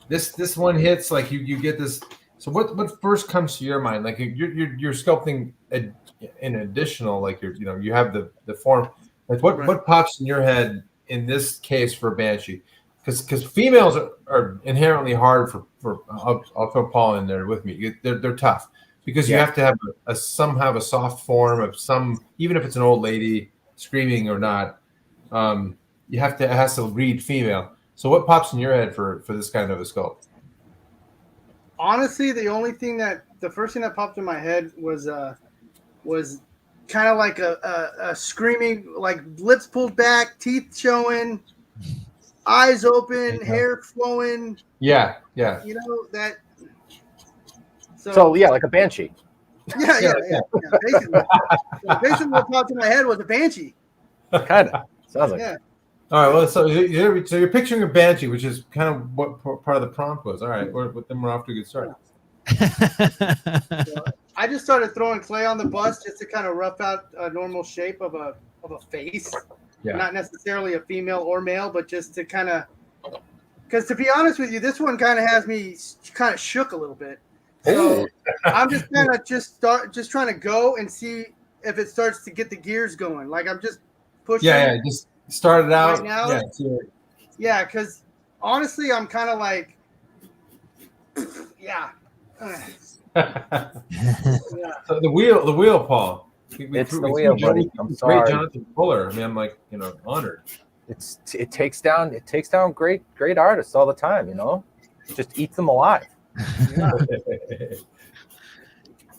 [SPEAKER 4] this one hits, like you get this. So what first comes to your mind? Like you're sculpting an additional, like you have the form. Like what pops in your head in this case for Banshee? Because females are inherently hard for I'll throw Paul in there with me. They're tough because you have to have a soft form of some, even if it's an old lady screaming or not. It has to read female. So what pops in your head for this kind of a sculpt?
[SPEAKER 2] Honestly, the first thing that popped in my head was kind of like a screaming, like lips pulled back, teeth showing, eyes open, hair flowing.
[SPEAKER 4] Yeah.
[SPEAKER 2] You know that.
[SPEAKER 3] So yeah, like a banshee.
[SPEAKER 2] Yeah. Basically, what popped in my head was a banshee.
[SPEAKER 3] Kind of sounds like.
[SPEAKER 2] Yeah.
[SPEAKER 4] All right. Well, so you're picturing a banshee, which is kind of what part of the prompt was. All right. Then we're off to a good start.
[SPEAKER 2] So I just started throwing clay on the bust just to kind of rough out a normal shape of a face.
[SPEAKER 4] Yeah.
[SPEAKER 2] Not necessarily a female or male, but just to kind of, because to be honest with you, this one kind of has me kind of shook a little bit. So I'm just kind of just trying to go and see if it starts to get the gears going. Like I'm just pushing.
[SPEAKER 4] Yeah. Just start it out.
[SPEAKER 2] Right now. Yeah. Because honestly, I'm kind of like, yeah.
[SPEAKER 4] So the wheel, Paul.
[SPEAKER 3] It's the wheel, buddy. I'm sorry.
[SPEAKER 4] Great Jonathan Fuller. I mean, I'm like, honored.
[SPEAKER 3] It takes down great artists all the time. Just eats them alive.
[SPEAKER 2] Yeah.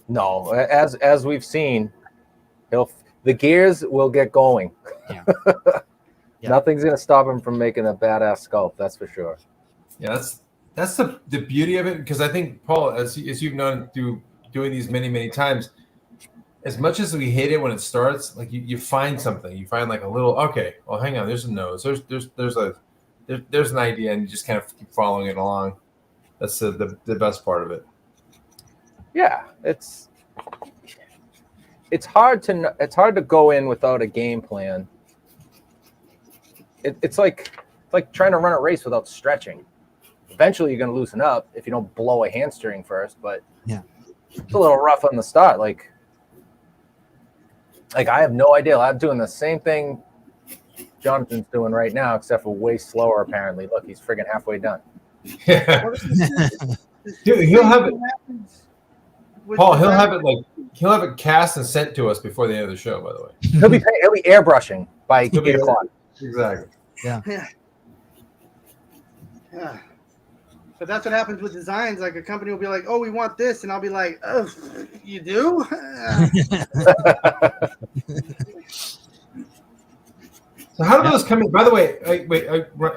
[SPEAKER 3] No, as we've seen, the gears will get going.
[SPEAKER 1] Yeah.
[SPEAKER 3] Nothing's gonna stop him from making a badass sculpt. That's for sure.
[SPEAKER 4] Yeah, that's the beauty of it, because I think, Paul, as you've known through doing these many times, as much as we hate it when it starts, like you find something, you find like a little, okay, well, hang on, there's a nose, there's an idea, and you just kind of keep following it along. That's the best part of it.
[SPEAKER 3] Yeah, it's hard to go in without a game plan. It's like trying to run a race without stretching. Eventually, you're going to loosen up if you don't blow a hamstring first. But it's a little rough on the start. Like I have no idea. I'm doing the same thing Jonathan's doing right now, except for way slower. Apparently, look, he's friggin' halfway done.
[SPEAKER 4] Yeah. He'll have it. Paul, he'll have it cast and sent to us before the end of the show. By the way,
[SPEAKER 3] he'll be airbrushing by 8 o'clock.
[SPEAKER 4] Exactly.
[SPEAKER 1] Yeah.
[SPEAKER 2] But that's what happens with designs. Like a company will be like, "Oh, we want this," and I'll be like, "Oh, you do?"
[SPEAKER 4] So how do those come in? By the way,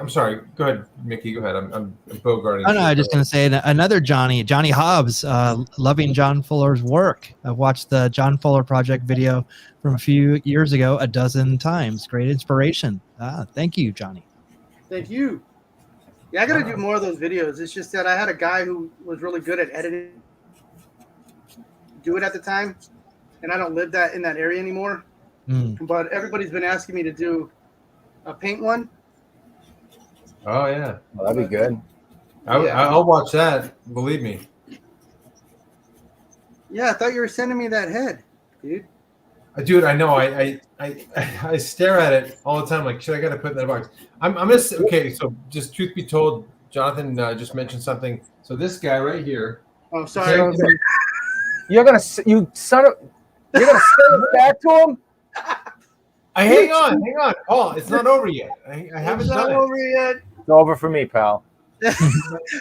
[SPEAKER 4] I'm sorry. Go ahead, Mickey. Go ahead. I'm bogarting.
[SPEAKER 1] Oh, no, I'm just going to say another Johnny Hobbs, loving John Fuller's work. I've watched the John Fuller project video from a few years ago 12 times. Great inspiration. Thank you, Johnny.
[SPEAKER 2] Thank you. Yeah, I got to do more of those videos. It's just that I had a guy who was really good at editing, do it at the time, and I don't live in that area anymore. But everybody's been asking me to do a paint one.
[SPEAKER 4] Oh yeah,
[SPEAKER 3] well, that'd be good.
[SPEAKER 4] I'll watch that. Believe me.
[SPEAKER 2] Yeah, I thought you were sending me that head, dude.
[SPEAKER 4] Dude, I know. I stare at it all the time. Like, should I got to put it in that box? I'm gonna say, okay. So, just truth be told, Jonathan just mentioned something. So this guy right here.
[SPEAKER 2] Oh, sorry.
[SPEAKER 3] You're gonna send it back to him.
[SPEAKER 4] Hang on, Paul. It's not over yet. I haven't done it.
[SPEAKER 2] Over yet.
[SPEAKER 3] It's over for me, pal.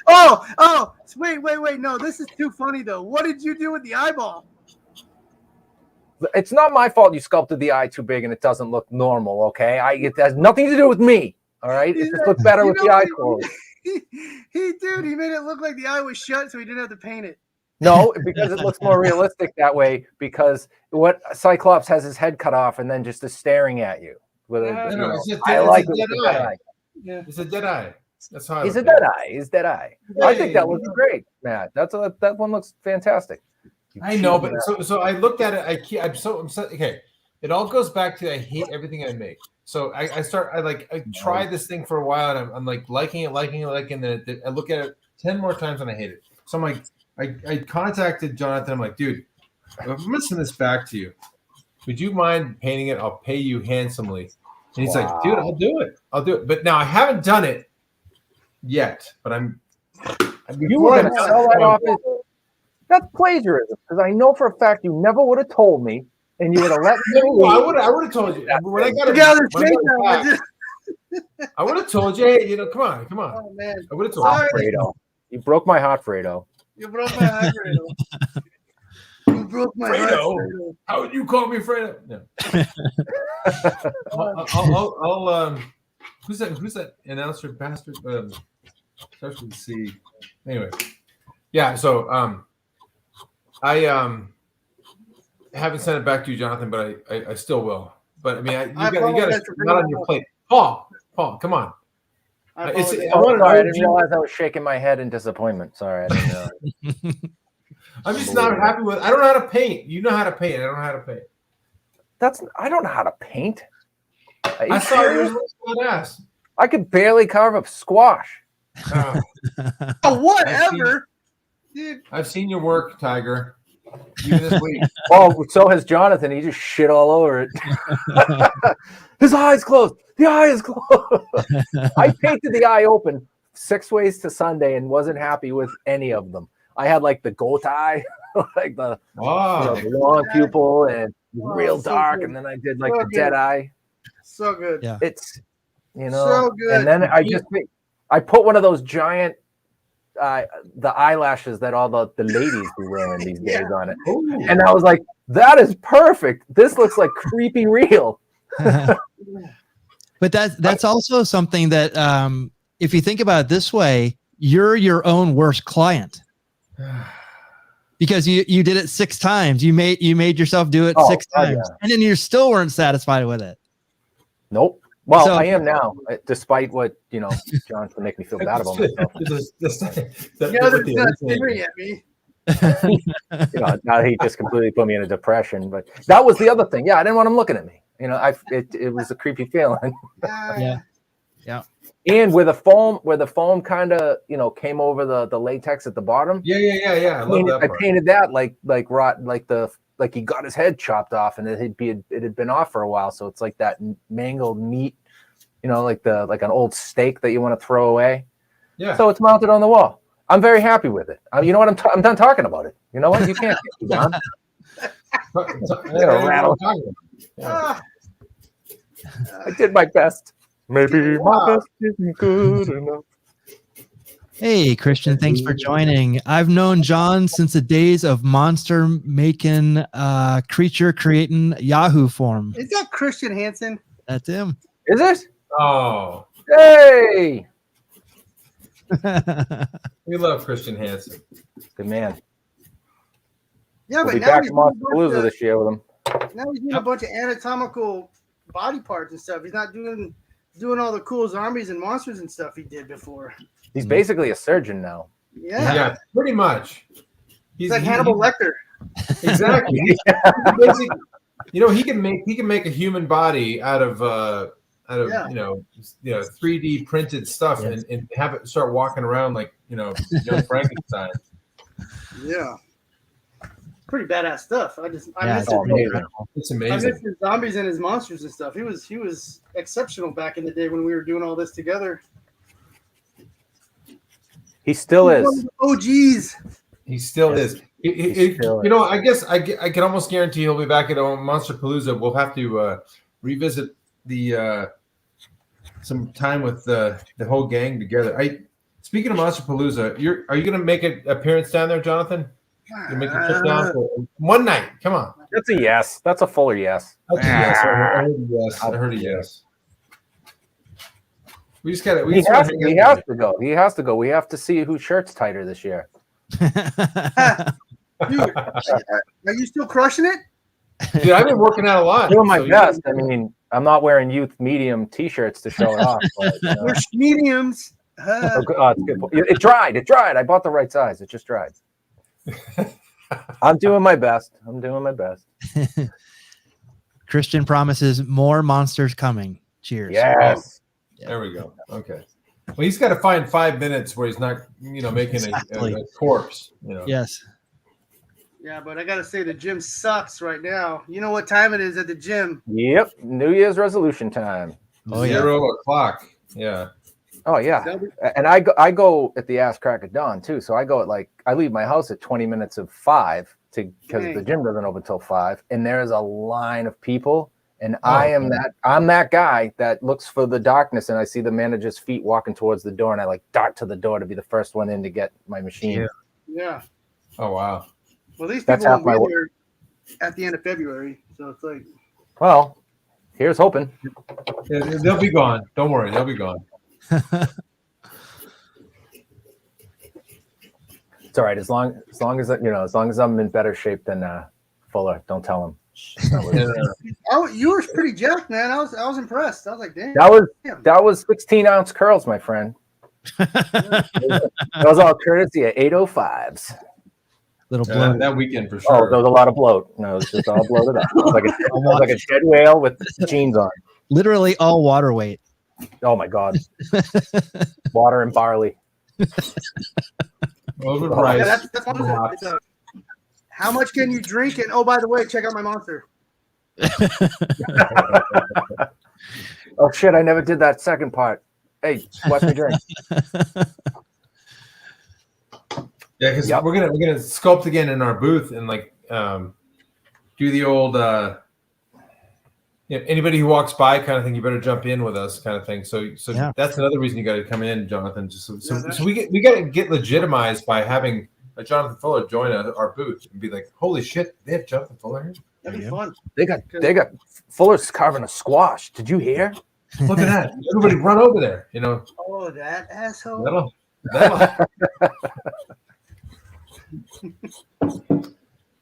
[SPEAKER 2] Oh, wait. No, this is too funny though. What did you do with the eyeball?
[SPEAKER 3] It's not my fault you sculpted the eye too big and it doesn't look normal, okay? It has nothing to do with me, all right? It just looks better with the eye closed.
[SPEAKER 2] He made it look like the eye was shut so he didn't have to paint it.
[SPEAKER 3] No, because it looks more realistic that way, because what Cyclops has his head cut off and then just is staring at you. I like it.
[SPEAKER 4] It's a dead eye. That's how
[SPEAKER 3] He's a dead eye. He's dead eye. I think that looks great, Matt. That one looks fantastic.
[SPEAKER 4] I know, but so I looked at it. I'm so okay. It all goes back to I hate everything I make. So I try this thing for a while and I'm like liking it, and then I look at it 10 more times and I hate it. So I'm like, I contacted Jonathan. I'm like, dude, I'm gonna send this back to you. Would you mind painting it? I'll pay you handsomely. And he's like, dude, I'll do it. But now I haven't done it yet. But
[SPEAKER 3] you were gonna sell that off. That's plagiarism, because I know for a fact you never would have told me, and you would have let me.
[SPEAKER 4] I would have told you. When I would have told you, hey, come on.
[SPEAKER 2] Oh man,
[SPEAKER 4] I would have told you.
[SPEAKER 3] Fredo. You broke my heart, Fredo.
[SPEAKER 2] You broke my heart, Fredo. You broke my heart, Fredo.
[SPEAKER 4] How would you call me Fredo? No. I'll who's that announcer bastard? Starts with C. Anyway, yeah. So I haven't sent it back to you, Jonathan, but I still will. But I mean, you got to not on your plate. Paul, come on.
[SPEAKER 3] I didn't realize I was shaking my head in disappointment. Sorry, I didn't know.
[SPEAKER 4] I'm just not happy with. I don't know how to paint. You know how to paint. I don't know how to paint.
[SPEAKER 3] I don't know how to paint.
[SPEAKER 4] I saw yours was badass.
[SPEAKER 3] I could barely carve up squash.
[SPEAKER 2] Whatever. Dude.
[SPEAKER 4] I've seen your work, Tiger. Even this week.
[SPEAKER 3] Oh, so has Jonathan. He just shit all over it. His eye's closed. The eye is closed. I painted the eye open 6 ways to Sunday and wasn't happy with any of them. I had like the goat eye, like the long pupil and real dark, and then I did like the dead eye.
[SPEAKER 2] So good.
[SPEAKER 1] Yeah.
[SPEAKER 3] It's
[SPEAKER 2] so good.
[SPEAKER 3] And then I put one of those giant the eyelashes that all the ladies be wearing these days on it. Ooh. And I was like, that is perfect. This looks like creepy real.
[SPEAKER 1] But that's also something that if you think about it this way, you're your own worst client. Because you did it 6 times. You made yourself do it 6 times. Yeah. And then you still weren't satisfied with it.
[SPEAKER 3] Nope. Well, I am now, despite what John can make me feel bad about myself. Now he just completely put me in a depression. But that was the other thing. Yeah, I didn't want him looking at me. It was a creepy feeling.
[SPEAKER 1] Yeah.
[SPEAKER 3] And where the foam kind of came over the latex at the bottom.
[SPEAKER 4] Yeah.
[SPEAKER 3] I painted that like he got his head chopped off and it had been off for a while, so it's like that mangled meat, like an old steak that you want to throw away. Yeah. So it's mounted on the wall. I'm very happy with it. You know what? I'm done talking about it. You know what? You can't get me down. I did my best. Maybe my best isn't good enough.
[SPEAKER 1] Hey, Christian, thanks for joining. I've known John since the days of monster making, creature creating Yahoo form.
[SPEAKER 2] Is that Christian Hansen?
[SPEAKER 1] That's him.
[SPEAKER 3] Is it?
[SPEAKER 4] Oh.
[SPEAKER 3] Hey!
[SPEAKER 4] We love Christian Hansen.
[SPEAKER 3] Good man.
[SPEAKER 2] Yeah,
[SPEAKER 3] we'll
[SPEAKER 2] but
[SPEAKER 3] be
[SPEAKER 2] now
[SPEAKER 3] back to Monster this year with him.
[SPEAKER 2] Now he's doing a bunch of anatomical body parts and stuff. He's not doing all the cool zombies and monsters and stuff he did before.
[SPEAKER 3] He's basically a surgeon now.
[SPEAKER 2] Yeah,
[SPEAKER 4] pretty much.
[SPEAKER 2] He's like Hannibal Lecter.
[SPEAKER 4] Exactly. He can make a human body out of 3D printed stuff and have it start walking around like young Frankenstein.
[SPEAKER 2] Yeah. pretty badass stuff. I miss
[SPEAKER 4] It's
[SPEAKER 2] I
[SPEAKER 4] amazing.
[SPEAKER 2] miss his zombies and his monsters and stuff. He was exceptional back in the day when we were doing all this together.
[SPEAKER 3] He still
[SPEAKER 2] He's one
[SPEAKER 3] is.
[SPEAKER 2] of the OGs.
[SPEAKER 4] He still is. You know, I guess I can almost guarantee he'll be back at Monster Palooza. We'll have to revisit the some time with the whole gang together. Speaking of Monster Palooza, are you going to make an appearance down there, Jonathan? You make a trip down for one night. Come on.
[SPEAKER 3] That's a yes. That's a fuller yes.
[SPEAKER 4] That's a yes. I heard a yes. I heard a yes. We just got to.
[SPEAKER 3] He has to go. He has to go. We have to see whose shirt's tighter this year.
[SPEAKER 2] Dude, are you still crushing it?
[SPEAKER 4] Dude, I've been working out a lot.
[SPEAKER 3] Doing my best. I mean, I'm not wearing youth medium T-shirts to show it off. But,
[SPEAKER 2] We're mediums.
[SPEAKER 3] it's good. It dried. It dried. I bought the right size. It just dried. I'm doing my best.
[SPEAKER 1] Christian promises more monsters coming. Cheers.
[SPEAKER 3] Yes.
[SPEAKER 4] There we go. Okay. Well, he's got to find 5 minutes where he's not, making
[SPEAKER 1] Exactly.
[SPEAKER 4] a corpse.
[SPEAKER 1] Yes.
[SPEAKER 2] Yeah, but I gotta say the gym sucks right now. You know what time it is at the gym?
[SPEAKER 3] Yep. New Year's resolution time.
[SPEAKER 1] Oh, yeah.
[SPEAKER 4] 0 o'clock. Yeah.
[SPEAKER 3] Oh yeah. And I go at the ass crack of dawn too. So I go at I leave my house at 20 minutes of 5 because the gym doesn't open until 5, and there is a line of people. And I'm that guy that looks for the darkness, and I see the manager's feet walking towards the door, and I dart to the door to be the first one in to get my machine.
[SPEAKER 2] Yeah.
[SPEAKER 4] Oh wow.
[SPEAKER 2] Well, these
[SPEAKER 3] That's
[SPEAKER 2] people
[SPEAKER 3] half my
[SPEAKER 2] will be there at the end of February, so it's like.
[SPEAKER 3] Well, here's hoping.
[SPEAKER 4] Yeah, they'll be gone. Don't worry, they'll be gone.
[SPEAKER 3] It's all right as long as I'm in better shape than Fuller. Don't tell him.
[SPEAKER 2] Oh, you were pretty jacked, man. I was impressed. I was like, damn.
[SPEAKER 3] That was 16-ounce curls, my friend. That was all courtesy of 805s.
[SPEAKER 1] Little bloat.
[SPEAKER 4] That weekend for
[SPEAKER 3] Oh,
[SPEAKER 4] sure.
[SPEAKER 3] there was a lot of bloat. No, it was just all bloated up. It was like a dead whale with jeans on.
[SPEAKER 1] Literally all water weight.
[SPEAKER 3] Oh my God. Water and barley.
[SPEAKER 4] Over rice.
[SPEAKER 2] Yeah, that's one of it. How much can you drink? And oh, by the way, check out my monster.
[SPEAKER 3] Oh shit! I never did that second part. Hey, watch me drink.
[SPEAKER 4] Yeah, because we're gonna sculpt again in our booth and do the old anybody who walks by kind of thing. You better jump in with us kind of thing. So
[SPEAKER 1] yeah.
[SPEAKER 4] That's another reason you got to come in, Jonathan. So we got to get legitimized by having Jonathan Fuller join our booth and be like, holy shit, they have Jonathan Fuller here.
[SPEAKER 2] That'd be fun.
[SPEAKER 3] They got Fuller's carving a squash. Did you hear?
[SPEAKER 4] Look at that! Everybody run over there.
[SPEAKER 2] Oh, that asshole.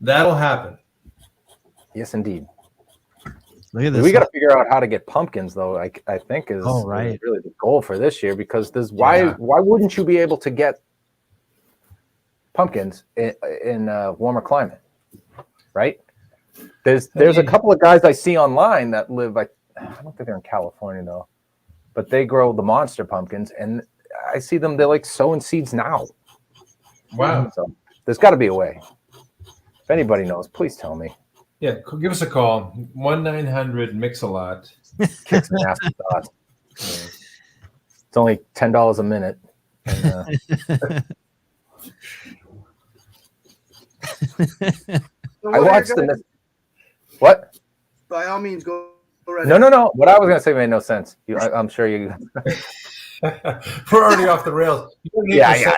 [SPEAKER 4] That'll happen.
[SPEAKER 3] Yes, indeed.
[SPEAKER 1] Look at this.
[SPEAKER 3] We got to figure out how to get pumpkins, though. I think is really the goal for this year, because why wouldn't you be able to get pumpkins in a warmer climate, right? There's a couple of guys I see online that live. I don't think they're in California though, but they grow the monster pumpkins, and I see them. They're sowing seeds now.
[SPEAKER 4] Wow.
[SPEAKER 3] So there's got to be a way. If anybody knows, please tell me.
[SPEAKER 4] Yeah, give us a call. 1-900-MIX-A-LOT.
[SPEAKER 3] Kicks an afterthought. It's only $10 a minute. And, I watched the. What?
[SPEAKER 2] By all means, go right
[SPEAKER 3] ahead. No. What I was going to say made no sense. I'm sure you.
[SPEAKER 4] We're already off the rails.
[SPEAKER 3] Yeah.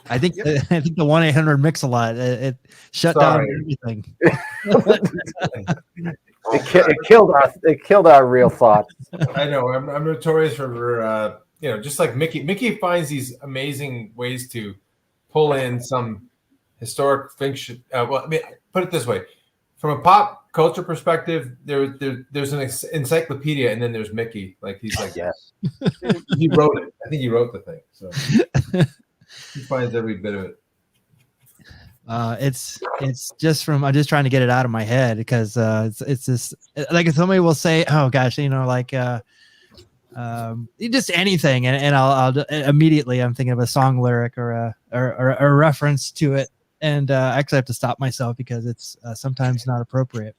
[SPEAKER 1] I think the 1-800-MIX-A-LOT it shut down everything.
[SPEAKER 3] It killed our real thoughts.
[SPEAKER 4] I know. I'm notorious for just like Mickey. Mickey finds these amazing ways to pull in some historic fiction. Put it this way: from a pop culture perspective, there's an encyclopedia, and then there's Mickey. He's
[SPEAKER 3] yes.
[SPEAKER 4] He wrote it. I think he wrote the thing. So he finds every bit of it.
[SPEAKER 1] It's just from I'm just trying to get it out of my head because it's just like if somebody will say, oh gosh, just anything, and I'll immediately I'm thinking of a song lyric or a reference to it, and I actually have to stop myself because it's sometimes not appropriate.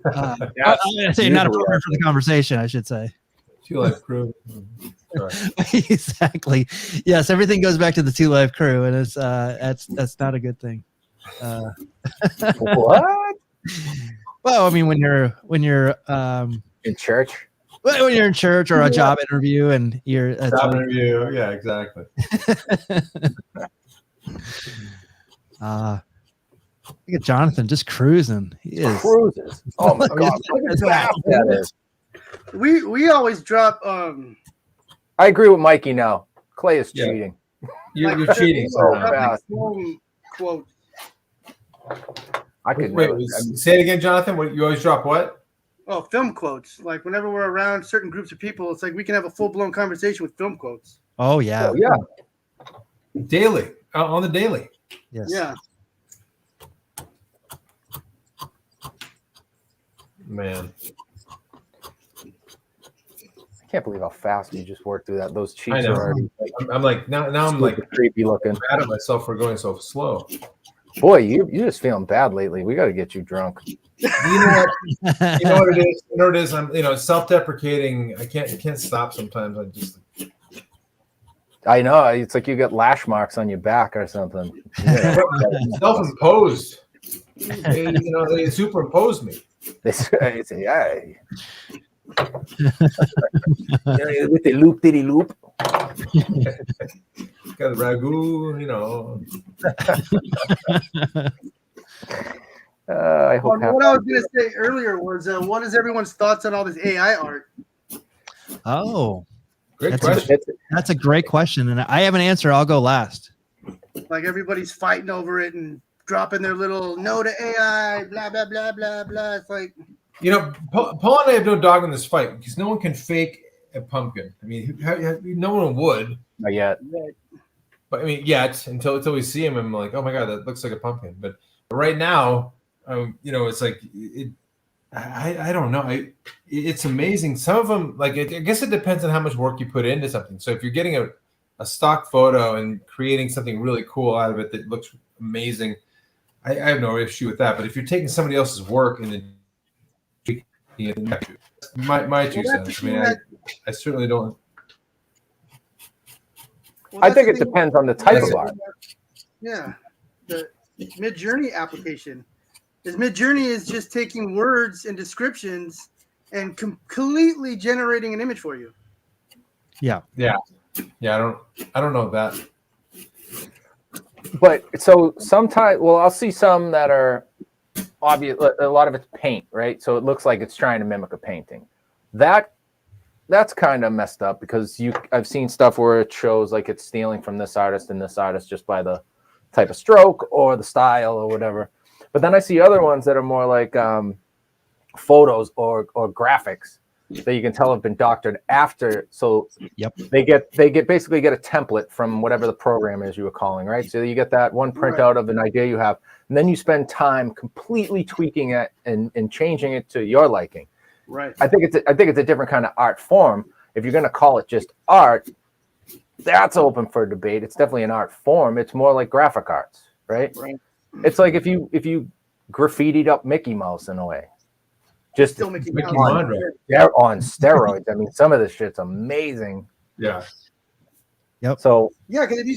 [SPEAKER 1] I'm gonna say not appropriate for the conversation, I should say.
[SPEAKER 4] Two Live Crew.
[SPEAKER 1] Exactly. Yes, everything goes back to the Two Live Crew, and it's that's not a good thing.
[SPEAKER 3] What?
[SPEAKER 1] Well, I mean, when you're
[SPEAKER 3] In church?
[SPEAKER 1] when you're in church or a job interview, and you're
[SPEAKER 4] Job interview. Yeah, exactly.
[SPEAKER 1] Look at Jonathan just cruising. He is.
[SPEAKER 3] Cruises. Oh my God. Look at that is.
[SPEAKER 2] We always drop
[SPEAKER 3] I agree with Mikey now. Clay is cheating.
[SPEAKER 4] You're cheating.
[SPEAKER 3] So fast.
[SPEAKER 2] Quote.
[SPEAKER 3] I could
[SPEAKER 4] Wait,
[SPEAKER 3] never-
[SPEAKER 4] say it again, Jonathan. What, you always drop what?
[SPEAKER 2] Oh, film quotes. Like whenever we're around certain groups of people, it's like we can have a full-blown conversation with film quotes.
[SPEAKER 1] Oh yeah.
[SPEAKER 3] Oh, yeah.
[SPEAKER 4] Daily. On the daily.
[SPEAKER 1] Yes.
[SPEAKER 2] Yeah.
[SPEAKER 4] Man.
[SPEAKER 3] I can't believe how fast you just worked through that. Those cheeks
[SPEAKER 4] I know.
[SPEAKER 3] are already
[SPEAKER 4] I'm like now I'm like
[SPEAKER 3] creepy looking.
[SPEAKER 4] mad at myself for going so slow.
[SPEAKER 3] Boy, you're just feeling bad lately. We got to get you drunk.
[SPEAKER 4] You know what? You know what it is? You know what it is? I'm self-deprecating. I can't stop sometimes. I just
[SPEAKER 3] I know. It's like you got lash marks on your back or something. Yeah.
[SPEAKER 4] self-imposed. They superimpose me.
[SPEAKER 3] Yeah. With the loop diddy loop.
[SPEAKER 4] Got a ragu,
[SPEAKER 3] I hope
[SPEAKER 2] What I was going to say earlier was, what is everyone's thoughts on all this AI art?
[SPEAKER 1] Oh,
[SPEAKER 4] Great
[SPEAKER 1] That's
[SPEAKER 4] question.
[SPEAKER 1] that's a great question, and I have an answer. I'll go last.
[SPEAKER 2] Like everybody's fighting over it and dropping their little no to AI, blah blah blah blah blah. It's like,
[SPEAKER 4] Paul and I have no dog in this fight because no one can fake a pumpkin. I mean, no one would.
[SPEAKER 3] Not yet.
[SPEAKER 4] But I mean, yet until we see him, I'm like, oh my God, that looks like a pumpkin. But right now, it's like I don't know. It's amazing. Some of them, like, I guess it depends on how much work you put into something. So if you're getting a stock photo and creating something really cool out of it that looks amazing, I have no issue with that. But if you're taking somebody else's work and then my 2 cents. I mean, I certainly don't.
[SPEAKER 2] well,
[SPEAKER 3] I think
[SPEAKER 2] that's
[SPEAKER 3] it
[SPEAKER 2] the thing.
[SPEAKER 3] depends on the type of art.
[SPEAKER 2] Yeah, the Mid-Journey application. Is Mid-Journey is just taking words and descriptions and completely generating an image for you.
[SPEAKER 1] Yeah.
[SPEAKER 4] I don't know that.
[SPEAKER 3] But so sometimes, I'll see some that are obvious. A lot of it's paint, right? So it looks like it's trying to mimic a painting. That's kind of messed up because I've seen stuff where it shows like it's stealing from this artist and this artist just by the type of stroke or the style or whatever. But then I see other ones that are more like photos or graphics that you can tell have been doctored after. So they basically get a template from whatever the program is you were calling, right? So you get that one printout of an idea you have, and then you spend time completely tweaking it and changing it to your liking.
[SPEAKER 2] Right.
[SPEAKER 3] I think it's a different kind of art form. If you're going to call it just art, that's open for debate. It's definitely an art form. It's more like graphic arts, right?
[SPEAKER 2] Right.
[SPEAKER 3] It's like if you graffitied up Mickey Mouse in a way, just
[SPEAKER 2] Still Mickey
[SPEAKER 4] Mickey
[SPEAKER 2] Mouse.
[SPEAKER 4] Mondragon.
[SPEAKER 3] they're on steroids. I mean, some of this shit's amazing.
[SPEAKER 4] Yeah.
[SPEAKER 3] So
[SPEAKER 2] Yeah, because have you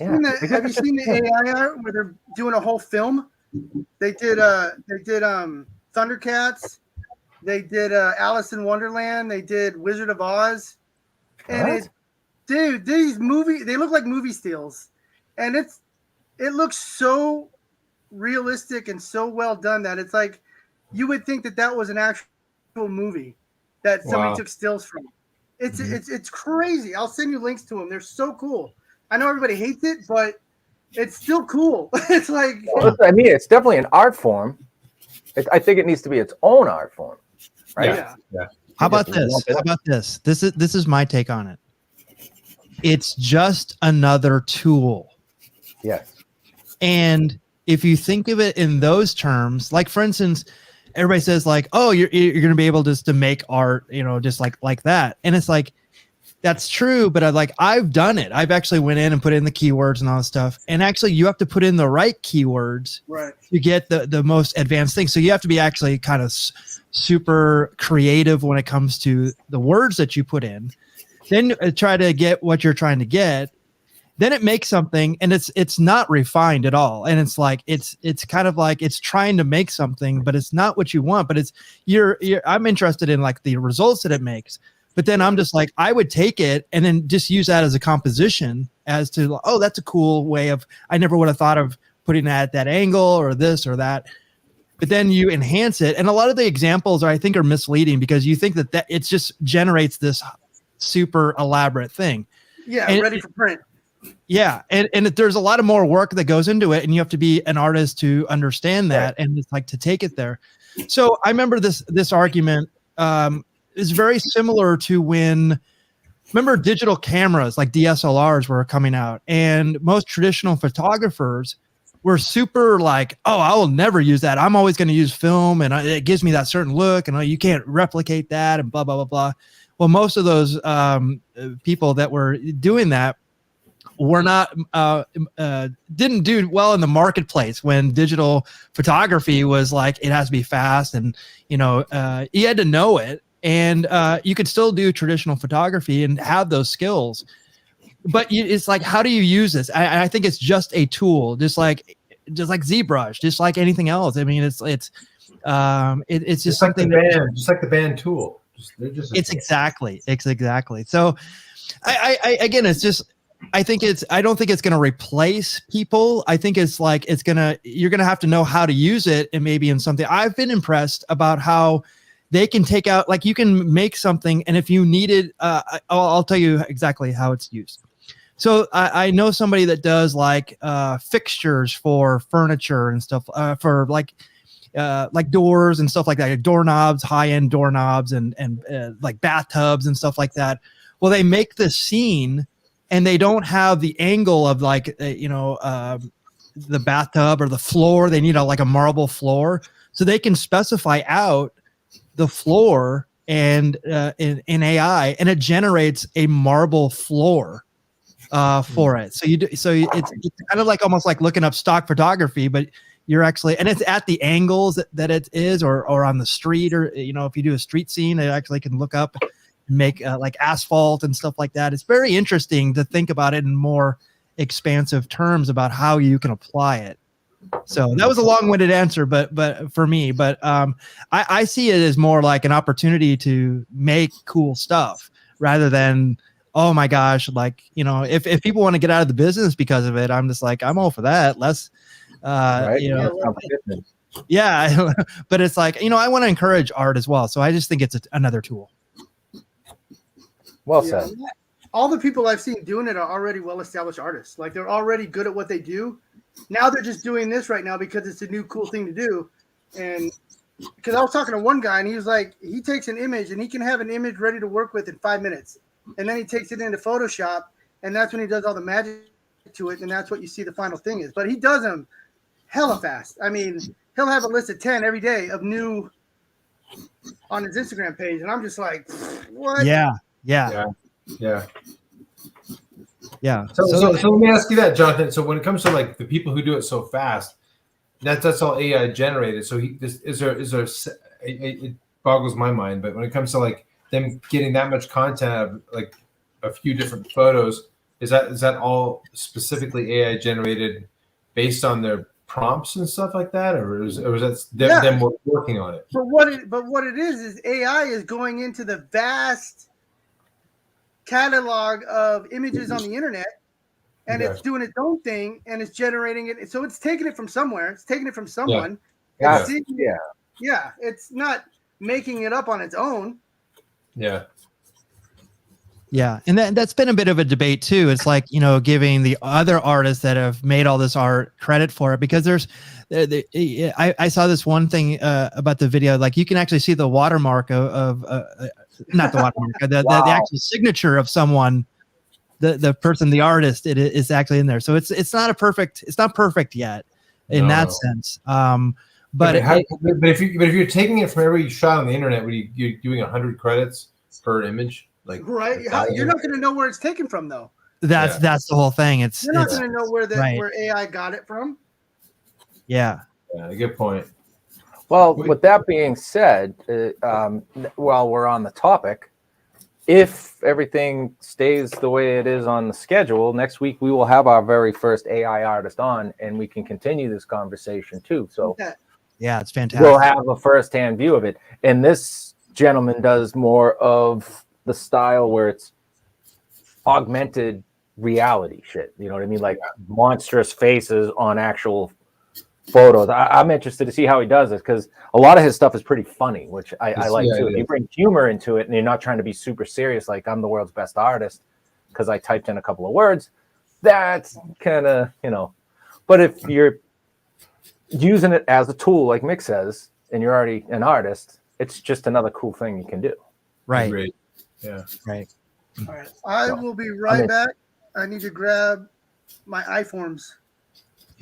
[SPEAKER 2] seen the AI art where they're doing a whole film? They did Thundercats, they did Alice in Wonderland, they did Wizard of Oz, and these movies, they look like movie steals, and it looks so realistic and so well done that it's like you would think that was an actual movie that somebody took stills from. It's crazy. I'll send you links to them. They're so cool. I know everybody hates it, but it's still cool. It's like,
[SPEAKER 3] I mean, it's definitely an art form. I think it needs to be its own art form, right?
[SPEAKER 2] yeah.
[SPEAKER 1] How about this? This is my take on it. It's just another tool.
[SPEAKER 3] Yes.
[SPEAKER 1] And if you think of it in those terms, like for instance, everybody says like, oh, you're going to be able just to make art, just like that. And it's like, That's true, but I've done it. I've actually went in and put in the keywords and all this stuff. And actually, you have to put in the right keywords to get the most advanced thing. So you have to be actually kind of super creative when it comes to the words that you put in. Then try to get what you're trying to get. Then it makes something, and it's not refined at all. And it's like it's kind of like it's trying to make something, but it's not what you want. But it's I'm interested in like the results that it makes. But then I'm just like, I would take it and then just use that as a composition as to, oh, that's a cool way of, I never would have thought of putting that at that angle or this or that. But then you enhance it. And a lot of the examples I think are misleading because you think that it just generates this super elaborate thing.
[SPEAKER 2] Yeah,
[SPEAKER 1] and
[SPEAKER 2] ready for print.
[SPEAKER 1] Yeah. And there's a lot of more work that goes into it. And you have to be an artist to understand that and it's like to take it there. So I remember this argument, is very similar to when, remember digital cameras like DSLRs were coming out, and most traditional photographers were super like, oh, I will never use that. I'm always going to use film and it gives me that certain look and you can't replicate that and blah, blah, blah, blah. Well, most of those people that were doing that were not, didn't do well in the marketplace when digital photography was like, it has to be fast and, you had to know it. And you could still do traditional photography and have those skills, but it's like, how do you use this? I think it's just a tool, just like ZBrush, just like anything else. I mean, it's just something
[SPEAKER 4] just like the band tool.
[SPEAKER 1] Exactly. So again, it's just, I don't think it's going to replace people. I think it's like, you're going to have to know how to use it. And maybe in something I've been impressed about how they can take out, like you can make something. And if you need it, I'll tell you exactly how it's used. So I know somebody that does like fixtures for furniture and stuff for like doors and stuff like that, like doorknobs, high-end doorknobs and like bathtubs and stuff like that. Well, they make the scene and they don't have the angle of like, the bathtub or the floor. They need like a marble floor. So they can specify out the floor and in AI, and it generates a marble floor for it. So it's kind of like almost like looking up stock photography, but you're actually, and it's at the angles that it is, or on the street, or if you do a street scene, it actually can look up and make like asphalt and stuff like that. It's very interesting to think about it in more expansive terms about how you can apply it. So that was a long-winded answer, but for me, I see it as more like an opportunity to make cool stuff rather than, oh my gosh, like, if people want to get out of the business because of it, I'm just like, I'm all for that. Less, yeah, but it's like, I want to encourage art as well. So I just think it's another tool.
[SPEAKER 3] Well said.
[SPEAKER 2] All the people I've seen doing it are already well-established artists. Like they're already good at what they do. Now they're just doing this right now because it's a new cool thing to do. And because I was talking to one guy and he was like, he takes an image and he can have an image ready to work with in 5 minutes. And then he takes it into Photoshop and that's when he does all the magic to it. And that's what you see the final thing is. But he does them hella fast. I mean, he'll have a list of 10 every day of new on his Instagram page. And I'm just like, what?
[SPEAKER 1] Yeah.
[SPEAKER 4] So let me ask you that, Jonathan. So when it comes to like the people who do it so fast, that's all AI generated. So it boggles my mind. But when it comes to like them getting that much content out of like a few different photos, is that all specifically AI generated based on their prompts and stuff like that, or is that them working on it?
[SPEAKER 2] But what it is AI is going into the vast catalog of images on the internet, and it's doing its own thing, and it's generating it. So it's taking it from somewhere. It's taking it from someone.
[SPEAKER 3] Yeah.
[SPEAKER 2] It's not making it up on its own.
[SPEAKER 1] Yeah, and that's been a bit of a debate too. It's like, giving the other artists that have made all this art credit for it, because I saw this one thing about the video, like you can actually see the watermark of not the watermark, the actual signature of someone, the person, the artist, it is actually in there. So it's not perfect yet in that sense. But
[SPEAKER 4] if you're taking it from every shot on the internet, you're doing 100 credits per image. Like
[SPEAKER 2] right. You're not going to know where it's taken from, though.
[SPEAKER 1] That's the whole thing.
[SPEAKER 2] You're not going to know where
[SPEAKER 1] right.
[SPEAKER 2] where AI got it from.
[SPEAKER 1] Yeah.
[SPEAKER 4] Yeah, good point.
[SPEAKER 3] Well, with that being said, while we're on the topic, if everything stays the way it is on the schedule, next week we will have our very first AI artist on, and we can continue this conversation too. So
[SPEAKER 1] yeah, it's fantastic.
[SPEAKER 3] We'll have a first-hand view of it. And this gentleman does more of the style where it's augmented reality shit. You know what I mean? Like monstrous faces on actual photos. I'm interested to see how he does it, because a lot of his stuff is pretty funny, which I like too. You bring humor into it and you're not trying to be super serious like I'm the world's best artist because I typed in a couple of words. That's kind of, but if you're using it as a tool, like Mick says, and you're already an artist, it's just another cool thing you can do.
[SPEAKER 1] Right.
[SPEAKER 4] Great. Yeah.
[SPEAKER 1] Right.
[SPEAKER 2] All right. I will be right back. I need to grab my iForms.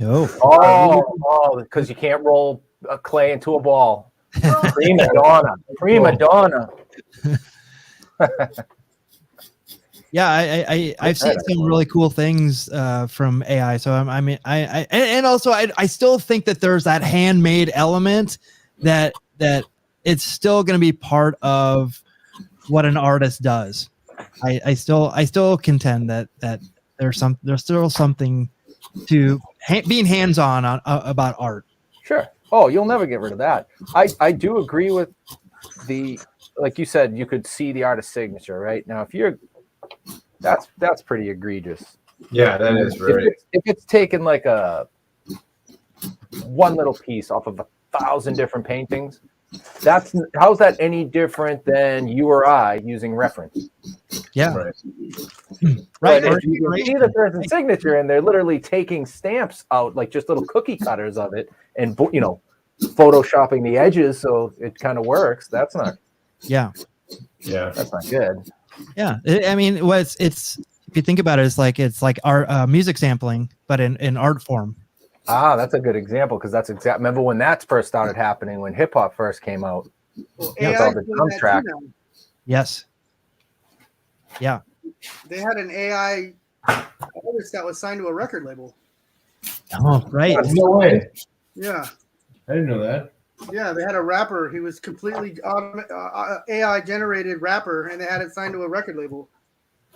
[SPEAKER 3] Oh, because you can't roll a clay into a ball. Prima donna.
[SPEAKER 1] Yeah, I've seen some really cool things from AI. So and also I still think that there's that handmade element that it's still going to be part of what an artist does. I still contend that there's still something to being hands-on about art.
[SPEAKER 3] Sure. Oh, you'll never get rid of that. I do agree with like you said, you could see the artist's signature, right? Now, if that's pretty egregious.
[SPEAKER 4] Yeah, that is very.
[SPEAKER 3] If it's taken like one little piece off of 1,000 different paintings, how's that any different than you or I using reference?
[SPEAKER 1] Yeah.
[SPEAKER 3] Right.
[SPEAKER 1] Right.
[SPEAKER 3] You can see the person's signature, and they're literally taking stamps out, like just little cookie cutters of it, and photoshopping the edges so it kind of works. That's not.
[SPEAKER 1] Yeah.
[SPEAKER 3] That's not good.
[SPEAKER 1] Yeah. I mean, it's if you think about it, it's like art, music sampling, but in art form.
[SPEAKER 3] Ah, that's a good example, because that's exact. Remember when that first started happening, when hip hop first came out?
[SPEAKER 2] Well,
[SPEAKER 3] With all the drum track.
[SPEAKER 1] Yes. Yeah.
[SPEAKER 2] They had an AI artist that was signed to a record label.
[SPEAKER 1] Oh, right.
[SPEAKER 4] No way.
[SPEAKER 2] Yeah.
[SPEAKER 4] I didn't know that.
[SPEAKER 2] Yeah, they had a rapper. He was completely AI generated rapper, and they had it signed to a record label.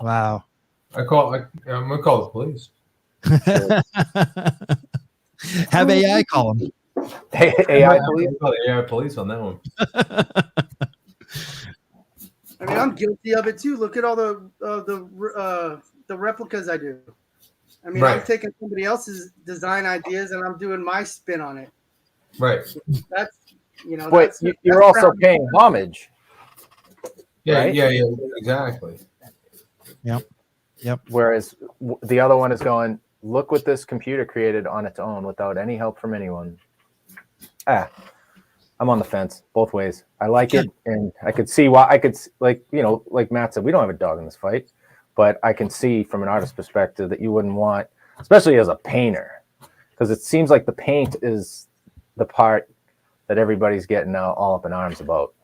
[SPEAKER 1] Wow.
[SPEAKER 4] I'm gonna call the police.
[SPEAKER 1] Have AI call them.
[SPEAKER 3] AI police.
[SPEAKER 4] Call the AI police on that one.
[SPEAKER 2] I mean, I'm guilty of it too. Look at all the replicas I do. I mean, I'm taking somebody else's design ideas and I'm doing my spin on it.
[SPEAKER 4] Right.
[SPEAKER 2] That's
[SPEAKER 3] But you're also paying homage.
[SPEAKER 4] Yeah.
[SPEAKER 3] Right?
[SPEAKER 4] Yeah. Exactly.
[SPEAKER 1] Yep.
[SPEAKER 3] Whereas the other one is going, look what this computer created on its own without any help from anyone. I'm on the fence both ways. I like it, and I could see why. Like Matt said, we don't have a dog in this fight, but I can see from an artist's perspective that you wouldn't want, especially as a painter, because it seems like the paint is the part that everybody's getting all up in arms about.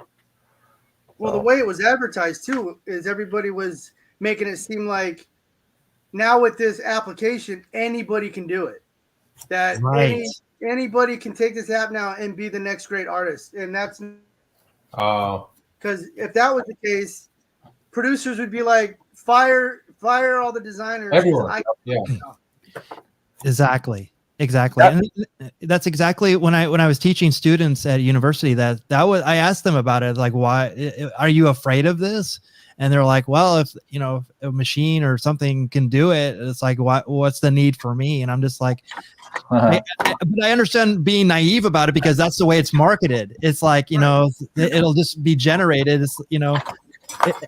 [SPEAKER 2] Well, the way it was advertised too is everybody was making it seem like now with this application, anybody can do it. That anybody can take this app now and be the next great artist. And that's because if that was the case, producers would be like, fire all the designers.
[SPEAKER 4] Everyone.
[SPEAKER 1] Exactly. And that's exactly when I was teaching students at university I asked them about it. Like, why are you afraid of this? And they're like, well, if a machine or something can do it, it's like, what's the need for me? And I'm just like, but I understand being naive about it, because that's the way it's marketed. It's like, it'll just be generated. It's,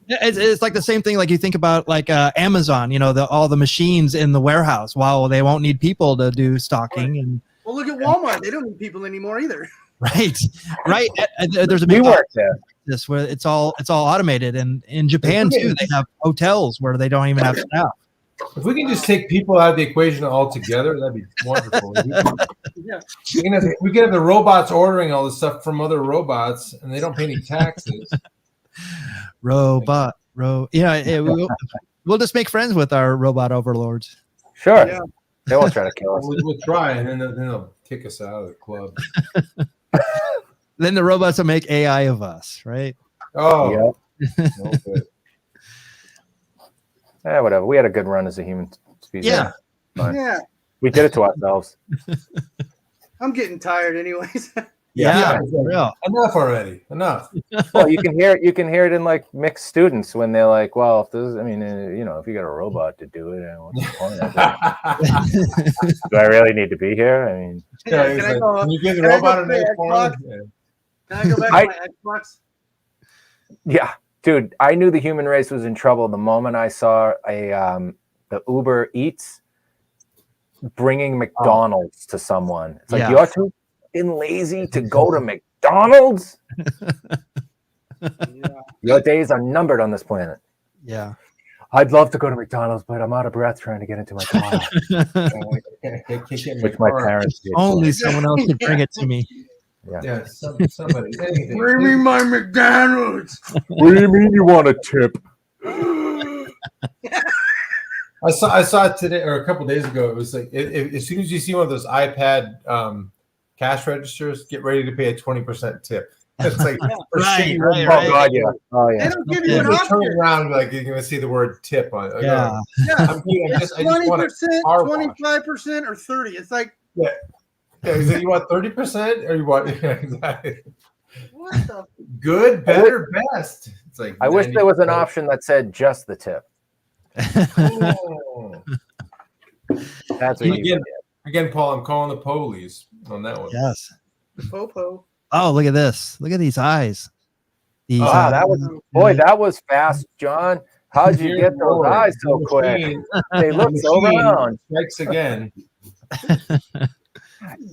[SPEAKER 1] it's like the same thing. Like you think about like Amazon, all the machines in the warehouse. Wow, they won't need people to do stocking. And
[SPEAKER 2] well, look at Walmart. They don't need people anymore either.
[SPEAKER 1] Right. There's a big
[SPEAKER 3] work there.
[SPEAKER 1] This where it's all automated, and in Japan too, they have hotels where they don't even have staff.
[SPEAKER 4] If we can just take people out of the equation altogether, that'd be wonderful. We can have the robots ordering all this stuff from other robots, and they don't pay any taxes.
[SPEAKER 1] Robot. We'll just make friends with our robot overlords.
[SPEAKER 3] Sure.
[SPEAKER 2] Yeah.
[SPEAKER 3] They won't try to kill us.
[SPEAKER 4] We'll try, and then they'll kick us out of the club.
[SPEAKER 1] Then the robots will make AI of us, right?
[SPEAKER 4] Oh,
[SPEAKER 3] Yep.
[SPEAKER 4] no good.
[SPEAKER 3] Whatever. We had a good run as a human species.
[SPEAKER 1] Yeah.
[SPEAKER 3] Fine.
[SPEAKER 2] Yeah.
[SPEAKER 3] We did it to ourselves.
[SPEAKER 2] I'm getting tired anyways.
[SPEAKER 1] Yeah,
[SPEAKER 4] it's
[SPEAKER 1] for
[SPEAKER 4] like,
[SPEAKER 1] real.
[SPEAKER 4] enough already. Enough.
[SPEAKER 3] Well, you can hear it in like mixed students when they're like, well, if this, I mean, if you got a robot to do it, what's the point of it? Do I really need to be here? I mean,
[SPEAKER 2] Yeah,
[SPEAKER 4] can you give the
[SPEAKER 2] can I go
[SPEAKER 4] robot a
[SPEAKER 2] play
[SPEAKER 4] name for
[SPEAKER 2] Xbox?
[SPEAKER 4] him?
[SPEAKER 2] Can I go back to my Xbox?
[SPEAKER 3] yeah, dude, I knew the human race was in trouble the moment I saw the Uber Eats bringing McDonald's to someone. It's like,
[SPEAKER 1] Yeah.
[SPEAKER 3] you're too fucking lazy to go to McDonald's.
[SPEAKER 2] Yeah.
[SPEAKER 3] Your days are numbered on this planet.
[SPEAKER 1] Yeah.
[SPEAKER 3] I'd love to go to McDonald's, but I'm out of breath trying to get into my car. Which my parents did.
[SPEAKER 1] Only someone else could bring it to me.
[SPEAKER 4] Yeah, somebody. Anything.
[SPEAKER 2] Bring me my McDonald's.
[SPEAKER 3] What do you mean you want a tip?
[SPEAKER 4] I saw it today or a couple days ago. It was like as soon as you see one of those iPad cash registers, get ready to pay a 20% tip. It's like for
[SPEAKER 1] Right,
[SPEAKER 4] shitty
[SPEAKER 1] right,
[SPEAKER 4] robot.
[SPEAKER 1] right.
[SPEAKER 3] Oh god, yeah. Oh
[SPEAKER 2] They
[SPEAKER 3] yeah.
[SPEAKER 2] don't give you
[SPEAKER 4] Yeah,
[SPEAKER 2] an
[SPEAKER 4] you turn
[SPEAKER 2] option.
[SPEAKER 4] around like you're gonna see the word tip on it.
[SPEAKER 1] Yeah.
[SPEAKER 2] Yeah.
[SPEAKER 4] I just
[SPEAKER 2] It's
[SPEAKER 4] want a
[SPEAKER 2] 20%,
[SPEAKER 4] car wash.
[SPEAKER 2] 25%, or 30%. It's like,
[SPEAKER 4] Yeah, so you want 30% or you want exactly
[SPEAKER 2] what the?
[SPEAKER 4] good, better, best. It's like
[SPEAKER 3] I wish there was an
[SPEAKER 4] 90%.
[SPEAKER 3] option that said just the tip.
[SPEAKER 4] Oh.
[SPEAKER 3] That's what you
[SPEAKER 4] Again, Paul, I'm calling the police on that one.
[SPEAKER 1] Yes.
[SPEAKER 2] Popo.
[SPEAKER 1] Oh, look at this. Look at these eyes. These,
[SPEAKER 3] wow, that was fast, John. How'd you get those eyes so quick? They look so round.
[SPEAKER 4] Strikes again.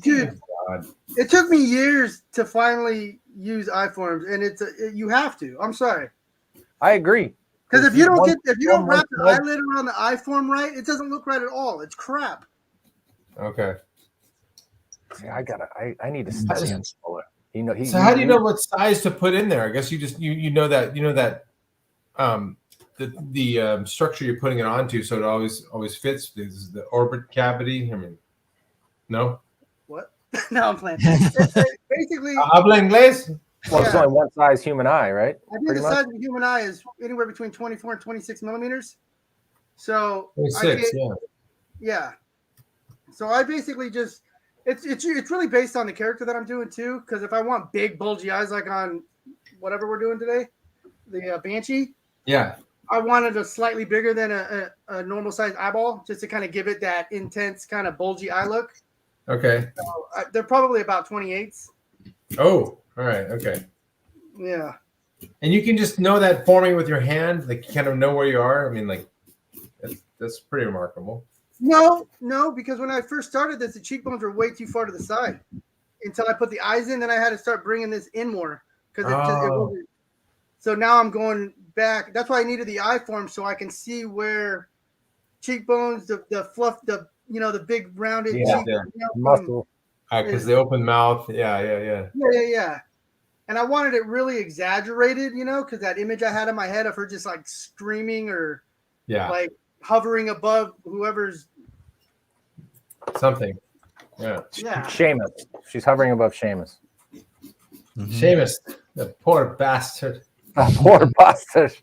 [SPEAKER 2] Dude,
[SPEAKER 4] God.
[SPEAKER 2] it took me years to finally use iForms, and you have to. I'm sorry.
[SPEAKER 3] I agree.
[SPEAKER 2] Because if you don't wrap the
[SPEAKER 3] one-
[SPEAKER 2] eyelid around the iForm right, it doesn't look right at all. It's crap.
[SPEAKER 4] Okay.
[SPEAKER 3] See, I need to study on solar.
[SPEAKER 4] So how do you know what size to put in there? I guess you just you know that the structure you're putting it onto, so it always fits. Is the orbit cavity? I mean, no.
[SPEAKER 2] What? No, I'm playing. It's basically,
[SPEAKER 4] Habla inglés.
[SPEAKER 3] Well, there's only one size human eye, right?
[SPEAKER 2] I think
[SPEAKER 3] Pretty
[SPEAKER 2] the
[SPEAKER 3] much.
[SPEAKER 2] size of the human eye is anywhere between 24 and 26 millimeters. So
[SPEAKER 4] 26.
[SPEAKER 2] yeah. So I basically just it's really based on the character that I'm doing too. Because if I want big bulgy eyes like on whatever we're doing today, the Banshee,
[SPEAKER 4] Yeah.
[SPEAKER 2] I wanted a slightly bigger than a normal size eyeball, just to kind of give it that intense kind of bulgy eye look.
[SPEAKER 4] Okay.
[SPEAKER 2] So they're probably about 28s.
[SPEAKER 4] Oh, all right. Okay.
[SPEAKER 2] Yeah.
[SPEAKER 4] And you can just know that forming with your hand, like you kind of know where you are. I mean, like that's pretty remarkable.
[SPEAKER 2] No, because when I first started this, the cheekbones were way too far to the side. Until I put the eyes in, then I had to start bringing this in more because it wasn't. So now I'm going back. That's why I needed the eye form so I can see where cheekbones, the fluff, the big rounded cheek,
[SPEAKER 3] Muscle.
[SPEAKER 4] Because the open mouth. Yeah.
[SPEAKER 2] Yeah. And I wanted it really exaggerated, because that image I had in my head of her just like screaming or like hovering above whoever's
[SPEAKER 4] something. Yeah.
[SPEAKER 3] Seamus. She's hovering above Seamus.
[SPEAKER 1] Mhm.
[SPEAKER 4] Seamus, the poor bastard.
[SPEAKER 3] Poor bastard.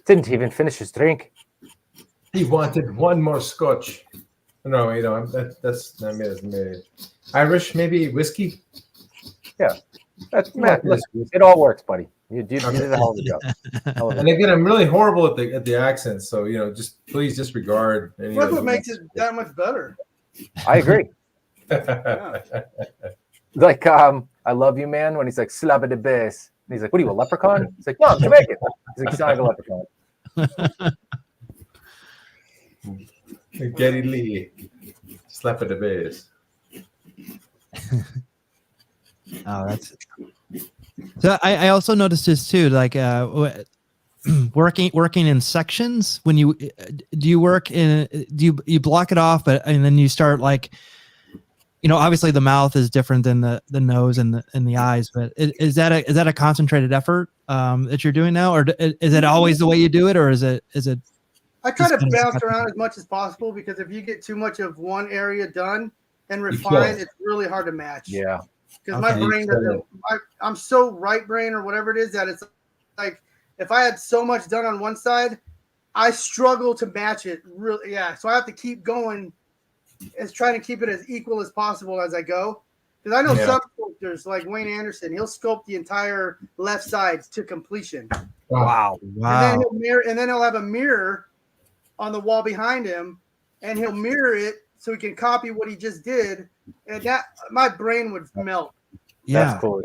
[SPEAKER 3] Didn't even finish his drink.
[SPEAKER 4] He wanted one more scotch. No, that's Irish, maybe whiskey.
[SPEAKER 3] Yeah. Listen, it all works, buddy. You did a hell of a job.
[SPEAKER 4] And again, I'm really horrible at the accent, so just please disregard.
[SPEAKER 2] That's what makes it that much better.
[SPEAKER 3] I agree.
[SPEAKER 2] Yeah.
[SPEAKER 3] Like, I love you, man, when he's like, slap at the bass. And he's like, what are you, a leprechaun? He's like, no, I'm Jamaican. He's like, you sound like a leprechaun.
[SPEAKER 4] Geddy Lee, slap at the bass.
[SPEAKER 1] Oh, that's. So I also noticed this too, like working in sections. When you do you work in, do you block it off, and then you start like obviously the mouth is different than the nose and the eyes, but is that a concentrated effort that you're doing now, or is it always the way you do it, or is it?
[SPEAKER 2] I try to bounce around as much as possible, because if you get too much of one area done and refined, it's really hard to match.
[SPEAKER 3] Yeah.
[SPEAKER 2] Because my brain doesn't. I'm so right brain or whatever it is that it's like if I had so much done on one side, I struggle to match it. Really, yeah. So I have to keep going, and trying to keep it as equal as possible as I go. Because I know some sculptors like Wayne Anderson, he'll sculpt the entire left side to completion.
[SPEAKER 3] Wow.
[SPEAKER 2] And then he'll have a mirror on the wall behind him, and he'll mirror it so he can copy what he just did. And that my brain would melt.
[SPEAKER 1] Yeah.
[SPEAKER 3] That's cool.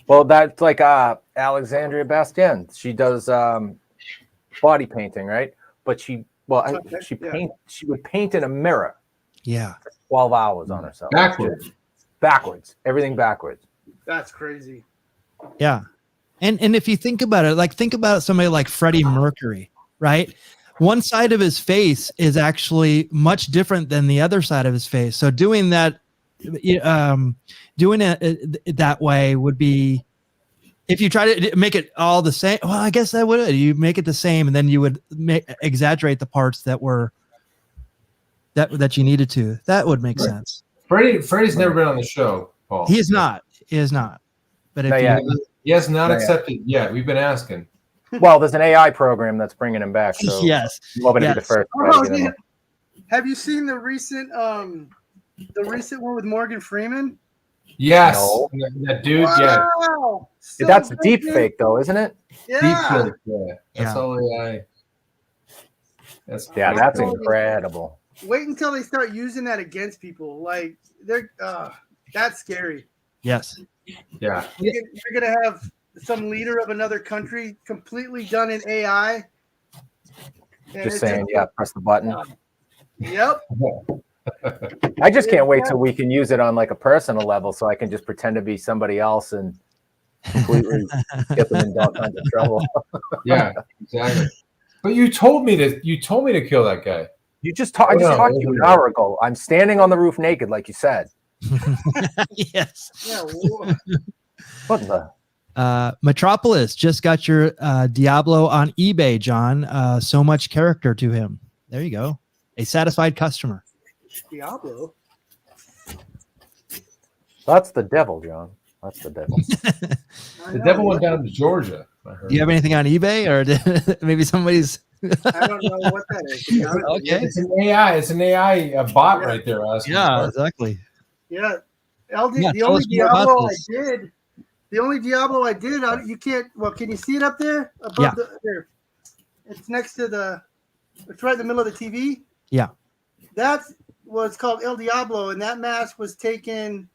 [SPEAKER 3] Well, that's like Alexandria Bastien. She does body painting, right? But she would paint in a mirror.
[SPEAKER 1] Yeah.
[SPEAKER 3] 12 hours on herself. Backwards. Everything backwards.
[SPEAKER 2] That's crazy.
[SPEAKER 1] Yeah. And if you think about it, think about somebody like Freddie Mercury, right? One side of his face is actually much different than the other side of his face. So doing that, doing it that way would be, if you try to make it all the same. Well, I guess that would, you make it the same, and then you would exaggerate the parts that were that you needed to. That would make sense.
[SPEAKER 4] Freddie's never been on the show, Paul.
[SPEAKER 1] He is not. But if
[SPEAKER 4] he has not accepted yet. We've been asking.
[SPEAKER 3] Well, there's an AI program that's bringing him back. So
[SPEAKER 1] yes.
[SPEAKER 3] Be the first.
[SPEAKER 2] Have you seen the recent one with Morgan Freeman?
[SPEAKER 4] Yes.
[SPEAKER 3] No.
[SPEAKER 4] That dude,
[SPEAKER 2] wow. So
[SPEAKER 3] that's deep fake though, isn't it?
[SPEAKER 2] Yeah.
[SPEAKER 4] Deep fake, That's all AI.
[SPEAKER 3] That's incredible.
[SPEAKER 2] Wait until they start using that against people. Like that's scary.
[SPEAKER 1] Yes.
[SPEAKER 4] Yeah.
[SPEAKER 2] You're gonna have some leader of another country completely done in AI.
[SPEAKER 3] Just saying, press the button.
[SPEAKER 2] Yep.
[SPEAKER 3] I just can't wait till we can use it on like a personal level, so I can just pretend to be somebody else and completely get them in all kinds of trouble.
[SPEAKER 4] Yeah, exactly. But you told me to kill that guy.
[SPEAKER 3] I just talked to you an hour ago. I'm standing on the roof naked, like you said.
[SPEAKER 1] Yes.
[SPEAKER 2] Yeah.
[SPEAKER 3] What the?
[SPEAKER 1] Metropolis just got your Diablo on eBay, John. So much character to him. There you go. A satisfied customer.
[SPEAKER 2] Diablo.
[SPEAKER 3] That's the devil, John. That's the devil.
[SPEAKER 4] The devil went down to Georgia.
[SPEAKER 1] Do you have anything on eBay, or maybe somebody's?
[SPEAKER 2] I don't know what that is.
[SPEAKER 1] Okay.
[SPEAKER 4] It's an AI. It's an AI bot right there.
[SPEAKER 1] Yeah, exactly.
[SPEAKER 2] Yeah. The only Diablo I did, you can't. Well, can you see it up there? Above there. It's next to it's right in the middle of the TV.
[SPEAKER 1] Yeah.
[SPEAKER 2] That's what's called El Diablo, and that mask was taken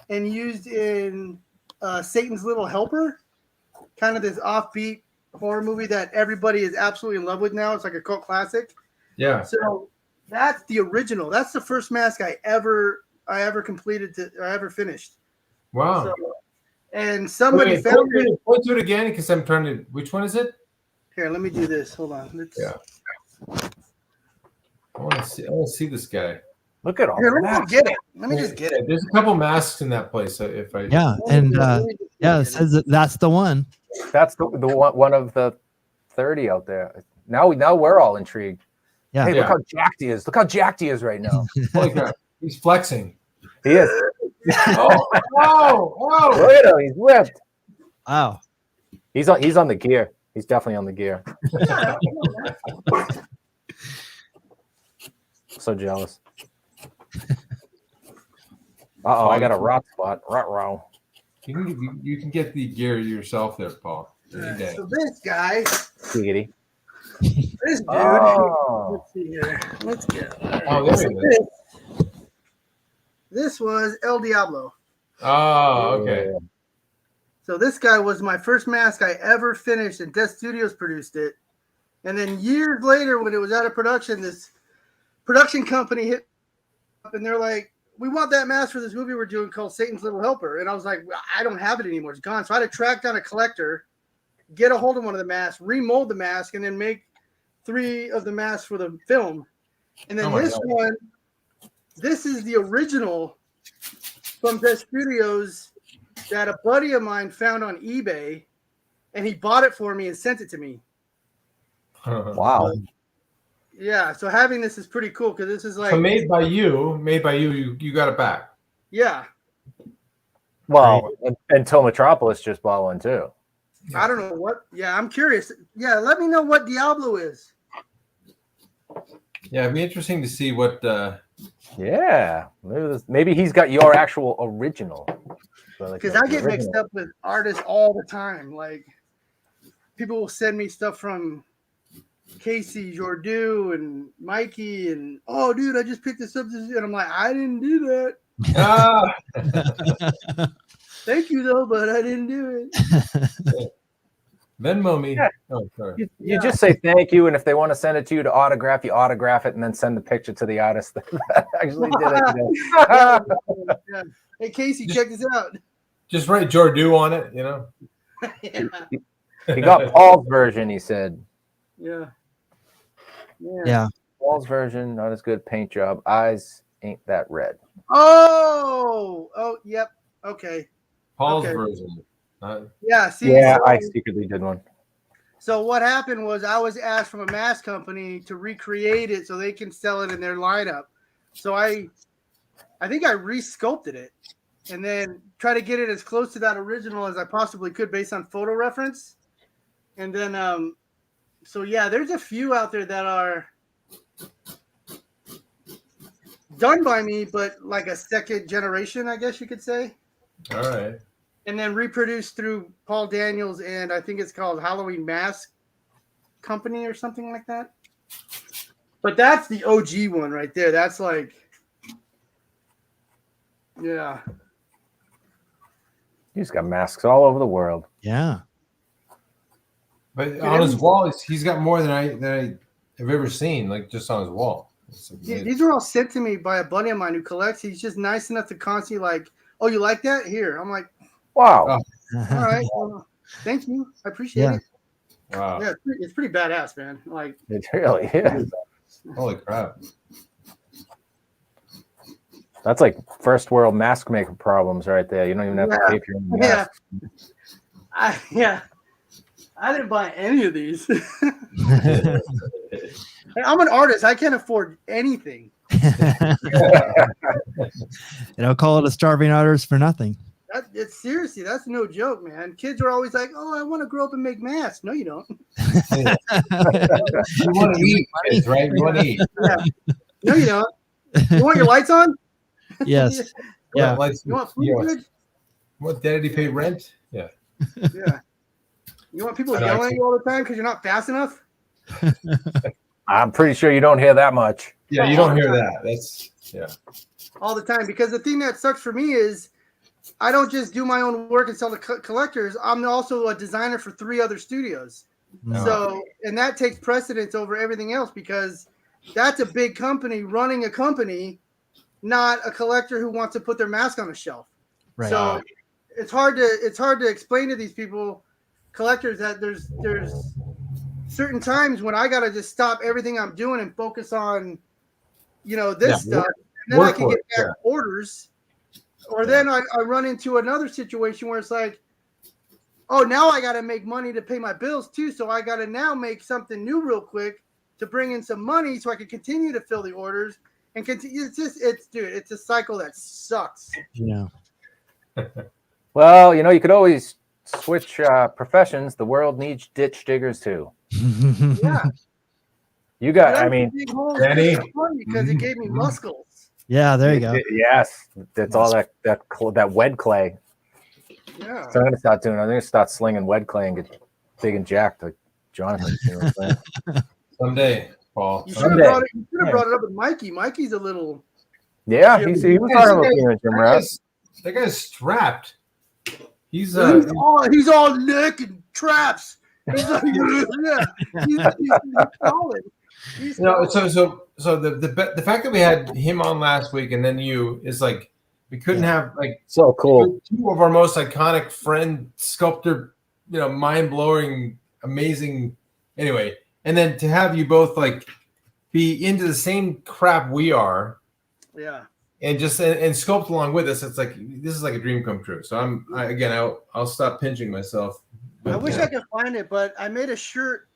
[SPEAKER 2] and used in Satan's Little Helper, kind of this offbeat horror movie that everybody is absolutely in love with now. It's like a cult classic.
[SPEAKER 4] Yeah.
[SPEAKER 2] So that's the original. That's the first mask I ever completed I ever finished.
[SPEAKER 4] Wow.
[SPEAKER 2] So, and somebody found it.
[SPEAKER 4] Point to it again, because I'm trying to. Which one is it?
[SPEAKER 2] Here, let me do this. Hold on.
[SPEAKER 4] I want to see this guy.
[SPEAKER 3] Look at all
[SPEAKER 2] that. Let me just get it.
[SPEAKER 4] There's a couple masks in that place. It
[SPEAKER 1] says that's the one.
[SPEAKER 3] That's the one of the 30 out there. Now we're all intrigued.
[SPEAKER 1] Yeah.
[SPEAKER 3] Hey, look how jacked he is. Look how jacked he is right now.
[SPEAKER 4] Holy crap. He's flexing.
[SPEAKER 3] He is.
[SPEAKER 4] Oh!
[SPEAKER 3] Look at him. He's whipped.
[SPEAKER 1] Wow.
[SPEAKER 3] He's on the gear. He's definitely on the gear. So jealous. I got a rock spot. Ruh-roh.
[SPEAKER 4] You can get the gear yourself there, Paul.
[SPEAKER 2] So this guy.
[SPEAKER 3] Giggity.
[SPEAKER 2] This dude.
[SPEAKER 3] Oh.
[SPEAKER 2] Let's see here. Let's get.
[SPEAKER 4] Oh, there it is.
[SPEAKER 2] This was El Diablo.
[SPEAKER 4] Oh, okay.
[SPEAKER 2] So this guy was my first mask I ever finished, and Death Studios produced it. And then years later, when it was out of production, this production company hit up, and they're like, "We want that mask for this movie we're doing called Satan's Little Helper." And I was like, "I don't have it anymore; it's gone." So I had to track down a collector, get a hold of one of the masks, remold the mask, and then make 3 of the masks for the film. And then this is the original from the studios that a buddy of mine found on eBay, and he bought it for me and sent it to me.
[SPEAKER 3] Wow.
[SPEAKER 2] Yeah, so having this is pretty cool because this is like
[SPEAKER 4] So made by you, you got it back.
[SPEAKER 2] Yeah.
[SPEAKER 3] Well, until Metropolis just bought one too.
[SPEAKER 2] I don't know what. Yeah, I'm curious. Yeah, let me know what Diablo is.
[SPEAKER 4] Yeah, it'd be interesting to see what.
[SPEAKER 3] Yeah, maybe he's got your actual original.
[SPEAKER 2] Because I get mixed up with artists all the time. Like, people will send me stuff from Casey, Jordu, and Mikey, and oh, dude, I just picked this up, and I'm like, I didn't do that. Thank you though, but I didn't do it.
[SPEAKER 4] Venmo me.
[SPEAKER 3] Yeah.
[SPEAKER 4] Oh, sorry.
[SPEAKER 3] You just say thank you, and if they want to send it to you to autograph, you autograph it, and then send the picture to the artist that actually did it.
[SPEAKER 2] Yeah. Hey Casey, check this out.
[SPEAKER 4] Just write Jordu on it, you know.
[SPEAKER 2] Yeah.
[SPEAKER 3] He got Paul's version. He said,
[SPEAKER 2] Yeah.
[SPEAKER 1] Yeah.
[SPEAKER 3] Paul's version, not as good paint job. Eyes ain't that red.
[SPEAKER 2] Oh, yep. Okay.
[SPEAKER 4] Paul's
[SPEAKER 2] Okay.
[SPEAKER 4] version.
[SPEAKER 2] Yeah. See.
[SPEAKER 3] Yeah,
[SPEAKER 2] so,
[SPEAKER 3] I secretly did one.
[SPEAKER 2] So what happened was I was asked from a mask company to recreate it so they can sell it in their lineup. So I think I re-sculpted it and then try to get it as close to that original as I possibly could based on photo reference. And then, so yeah, there's a few out there that are done by me, but like a second generation, I guess you could say.
[SPEAKER 4] All right.
[SPEAKER 2] And then reproduced through Paul Daniels and I think it's called Halloween Mask Company or something like that. But that's the OG one right there. That's like, yeah.
[SPEAKER 3] He's got masks all over the world.
[SPEAKER 1] Yeah.
[SPEAKER 4] But on his wall, he's got more than I have ever seen, like just on his wall.
[SPEAKER 2] Yeah, these are all sent to me by a buddy of mine who collects. He's just nice enough to constantly like, oh, you like that? Here. I'm like,
[SPEAKER 3] wow.
[SPEAKER 2] All right. Well, thank you. I appreciate it.
[SPEAKER 4] Wow.
[SPEAKER 2] Yeah, it's pretty badass, man. Like,
[SPEAKER 3] It really is.
[SPEAKER 4] Holy crap.
[SPEAKER 3] That's like first world mask maker problems right there. You don't even have to pay for your own mask.
[SPEAKER 2] I didn't buy any of these. I'm an artist. I can't afford anything.
[SPEAKER 1] Don't call it a starving artist for nothing.
[SPEAKER 2] It's seriously, that's no joke, man. Kids are always like, "Oh, I want to grow up and make masks." No, you don't.
[SPEAKER 4] You want to eat, kids, right? You want to eat.
[SPEAKER 2] Yeah. No, you don't. You want your lights on?
[SPEAKER 1] Yes. Yeah.
[SPEAKER 2] You want food good?
[SPEAKER 4] What daddy pay rent? Yeah.
[SPEAKER 2] Yeah. You want people yelling at you all the time because you're not fast enough?
[SPEAKER 3] I'm pretty sure you don't hear that much.
[SPEAKER 4] Yeah, you don't hear that. That's
[SPEAKER 2] all the time. Because the thing that sucks for me is I don't just do my own work and sell to collectors. I'm also a designer for 3 other studios.
[SPEAKER 1] No.
[SPEAKER 2] So, and that takes precedence over everything else because that's a big company running a company, not a collector who wants to put their mask on a shelf.
[SPEAKER 1] Right.
[SPEAKER 2] So it's hard to explain to these people, collectors, that there's certain times when I gotta just stop everything I'm doing and focus on, this stuff. And then I can get back orders. Or then I run into another situation where it's like, oh, now I got to make money to pay my bills too. So I got to now make something new real quick to bring in some money so I can continue to fill the orders and continue. It's a cycle that sucks.
[SPEAKER 1] Yeah.
[SPEAKER 3] Well, you could always switch professions. The world needs ditch diggers too.
[SPEAKER 2] Yeah.
[SPEAKER 3] You got, Danny.
[SPEAKER 2] Because it gave me muscles.
[SPEAKER 1] Yeah, there you go.
[SPEAKER 3] Yes, that's all that wed clay.
[SPEAKER 2] Yeah.
[SPEAKER 3] So I'm gonna start doing. I'm gonna start slinging wed clay and get big and jacked like Jonathan.
[SPEAKER 4] Someday, Paul.
[SPEAKER 2] You should have brought it up with Mikey. Mikey's a little.
[SPEAKER 3] Yeah, he was talking about being a gym rat.
[SPEAKER 4] That guy's strapped. He's
[SPEAKER 2] all neck and traps. He's like, he's solid.
[SPEAKER 4] So the fact that we had him on last week and then you is like we couldn't have like
[SPEAKER 3] so cool
[SPEAKER 4] 2 of our most iconic friend sculptor, mind blowing, amazing. Anyway, and then to have you both like be into the same crap we are,
[SPEAKER 2] Yeah.
[SPEAKER 4] And just and sculpt along with us. It's like this is like a dream come true. So I'll stop pinching myself.
[SPEAKER 2] I wish I could find it, but I made a shirt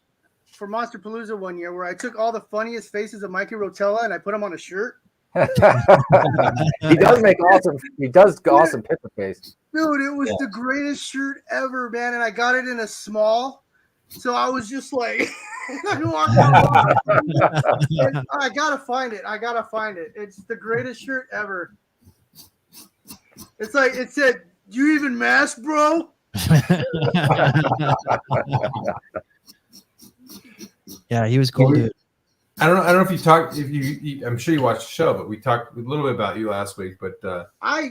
[SPEAKER 2] for Monster Palooza one year where I took all the funniest faces of Mikey Rotella and I put them on a shirt.
[SPEAKER 3] He does make awesome. He does awesome picture face.
[SPEAKER 2] Dude, it was the greatest shirt ever, man. And I got it in a small, so I was just like, I gotta find it. I gotta find it. It's the greatest shirt ever. It's like it said, "Do you even mask, bro?"
[SPEAKER 1] Yeah, he was cool, dude.
[SPEAKER 4] I don't know if you talked. I'm sure you watched the show, but we talked a little bit about you last week. But
[SPEAKER 2] I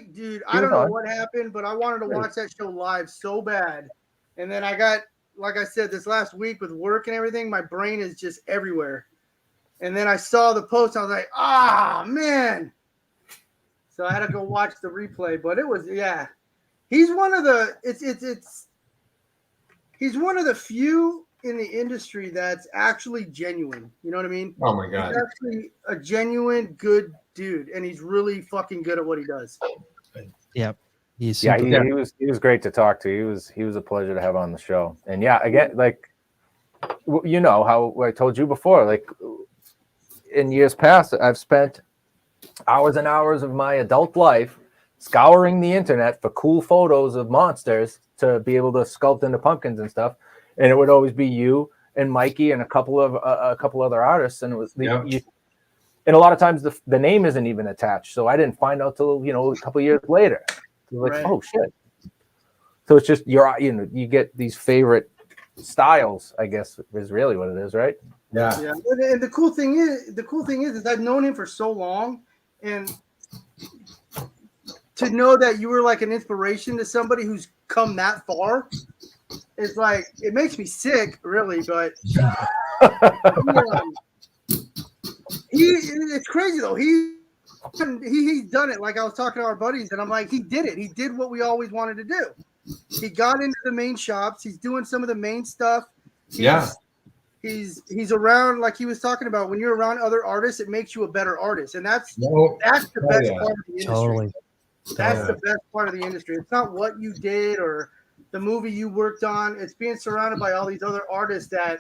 [SPEAKER 2] don't know what happened, but I wanted to watch that show live so bad, and then I got, like I said, this last week with work and everything, my brain is just everywhere. And then I saw the post, I was like, man. So I had to go watch the replay, but it was he's one of the he's one of the few in the industry that's actually genuine. You know what I mean?
[SPEAKER 4] Oh my God.
[SPEAKER 2] He's actually a genuine good dude, and he's really fucking good at what he does.
[SPEAKER 1] Yep.
[SPEAKER 3] He was great to talk to. He was a pleasure to have on the show. And again, like, you know how I told you before, like in years past, I've spent hours and hours of my adult life scouring the internet for cool photos of monsters to be able to sculpt into pumpkins and stuff. And it would always be you and Mikey and a couple other artists. And it was and a lot of times the name isn't even attached. So I didn't find out till, a couple years later. Like, oh shit. So it's just you get these favorite styles, I guess is really what it is, right?
[SPEAKER 2] Yeah. And the cool thing is I've known him for so long, and to know that you were like an inspiration to somebody who's come that far, it's like, it makes me sick, really. But it's crazy though. He's done it. Like I was talking to our buddies, and I'm like, he did it. He did what we always wanted to do. He got into the main shops. He's doing some of the main stuff. He's around, like he was talking about. When you're around other artists, it makes you a better artist, and that's the best part of the industry.
[SPEAKER 1] Totally.
[SPEAKER 2] That's the best part of the industry. It's not what you did or the movie you worked on. It's being surrounded by all these other artists that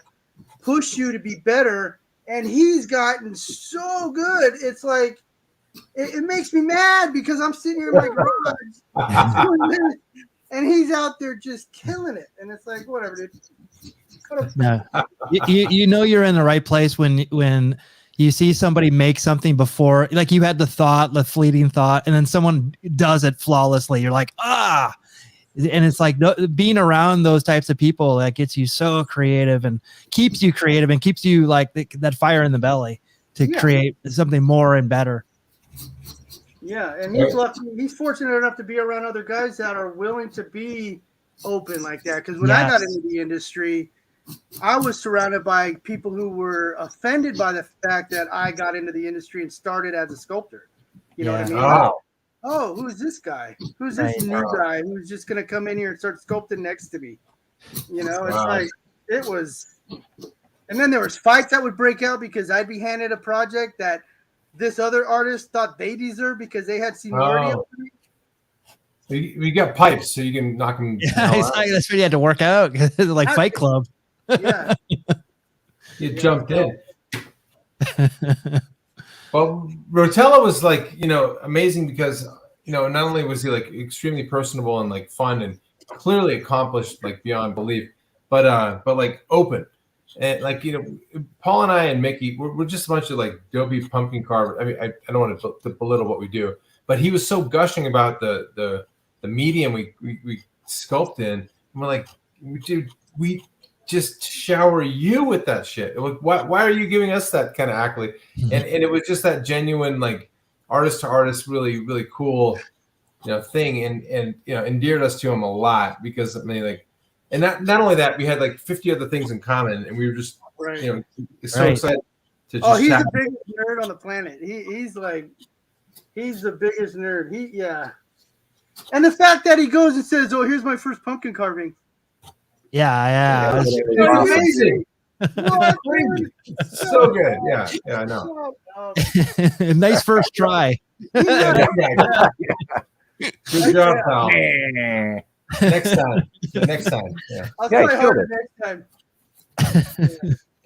[SPEAKER 2] push you to be better. And he's gotten so good. It's like, it makes me mad because I'm sitting here in my garage and he's out there just killing it. And it's like, whatever, dude.
[SPEAKER 1] No. You know you're in the right place when you see somebody make something before, like you had the fleeting thought, and then someone does it flawlessly. You're like, and it's like being around those types of people that gets you so creative and keeps you like that fire in the belly to create something more and better.
[SPEAKER 2] Yeah, and he's fortunate enough to be around other guys that are willing to be open like that. Because when I got into the industry, I was surrounded by people who were offended by the fact that I got into the industry and started as a sculptor. You know what I mean? Oh, who's this guy? Who's this new guy who's just going to come in here and start sculpting next to me? It's like, it was. And then there was fights that would break out because I'd be handed a project that this other artist thought they deserved because they had seniority up to me.
[SPEAKER 4] We got pipes, so you can knock them.
[SPEAKER 1] Yeah, that's what you had to work out, like Fight Club.
[SPEAKER 2] Yeah.
[SPEAKER 4] You jumped in. Well, Rotella was like, amazing because, not only was he like extremely personable and like fun and clearly accomplished like beyond belief, but like open. And like, Paul and I and Mickey, we're just a bunch of like dopey pumpkin carvers. I mean, I don't want to belittle what we do, but he was so gushing about the medium we sculpt in. And we're like, dude, we just shower you with that shit. Like, why are you giving us that kind of accolade? And it was just that genuine, like, artist to artist, really, really cool, thing. And endeared us to him a lot because, I mean, like, and not only that, we had like 50 other things in common, and we were just, so excited to just
[SPEAKER 2] he's the biggest nerd on the planet. He's the biggest nerd. And the fact that he goes and says, "Oh, here's my first pumpkin carving."
[SPEAKER 1] Yeah.
[SPEAKER 4] It's amazing.
[SPEAKER 2] What?
[SPEAKER 4] So good. Yeah, I know.
[SPEAKER 1] Nice first try.
[SPEAKER 4] Yeah. Good job, pal. Next time. Yeah.
[SPEAKER 2] I'll
[SPEAKER 3] Yeah,
[SPEAKER 2] try
[SPEAKER 3] he killed
[SPEAKER 2] harder
[SPEAKER 3] it.
[SPEAKER 2] next time.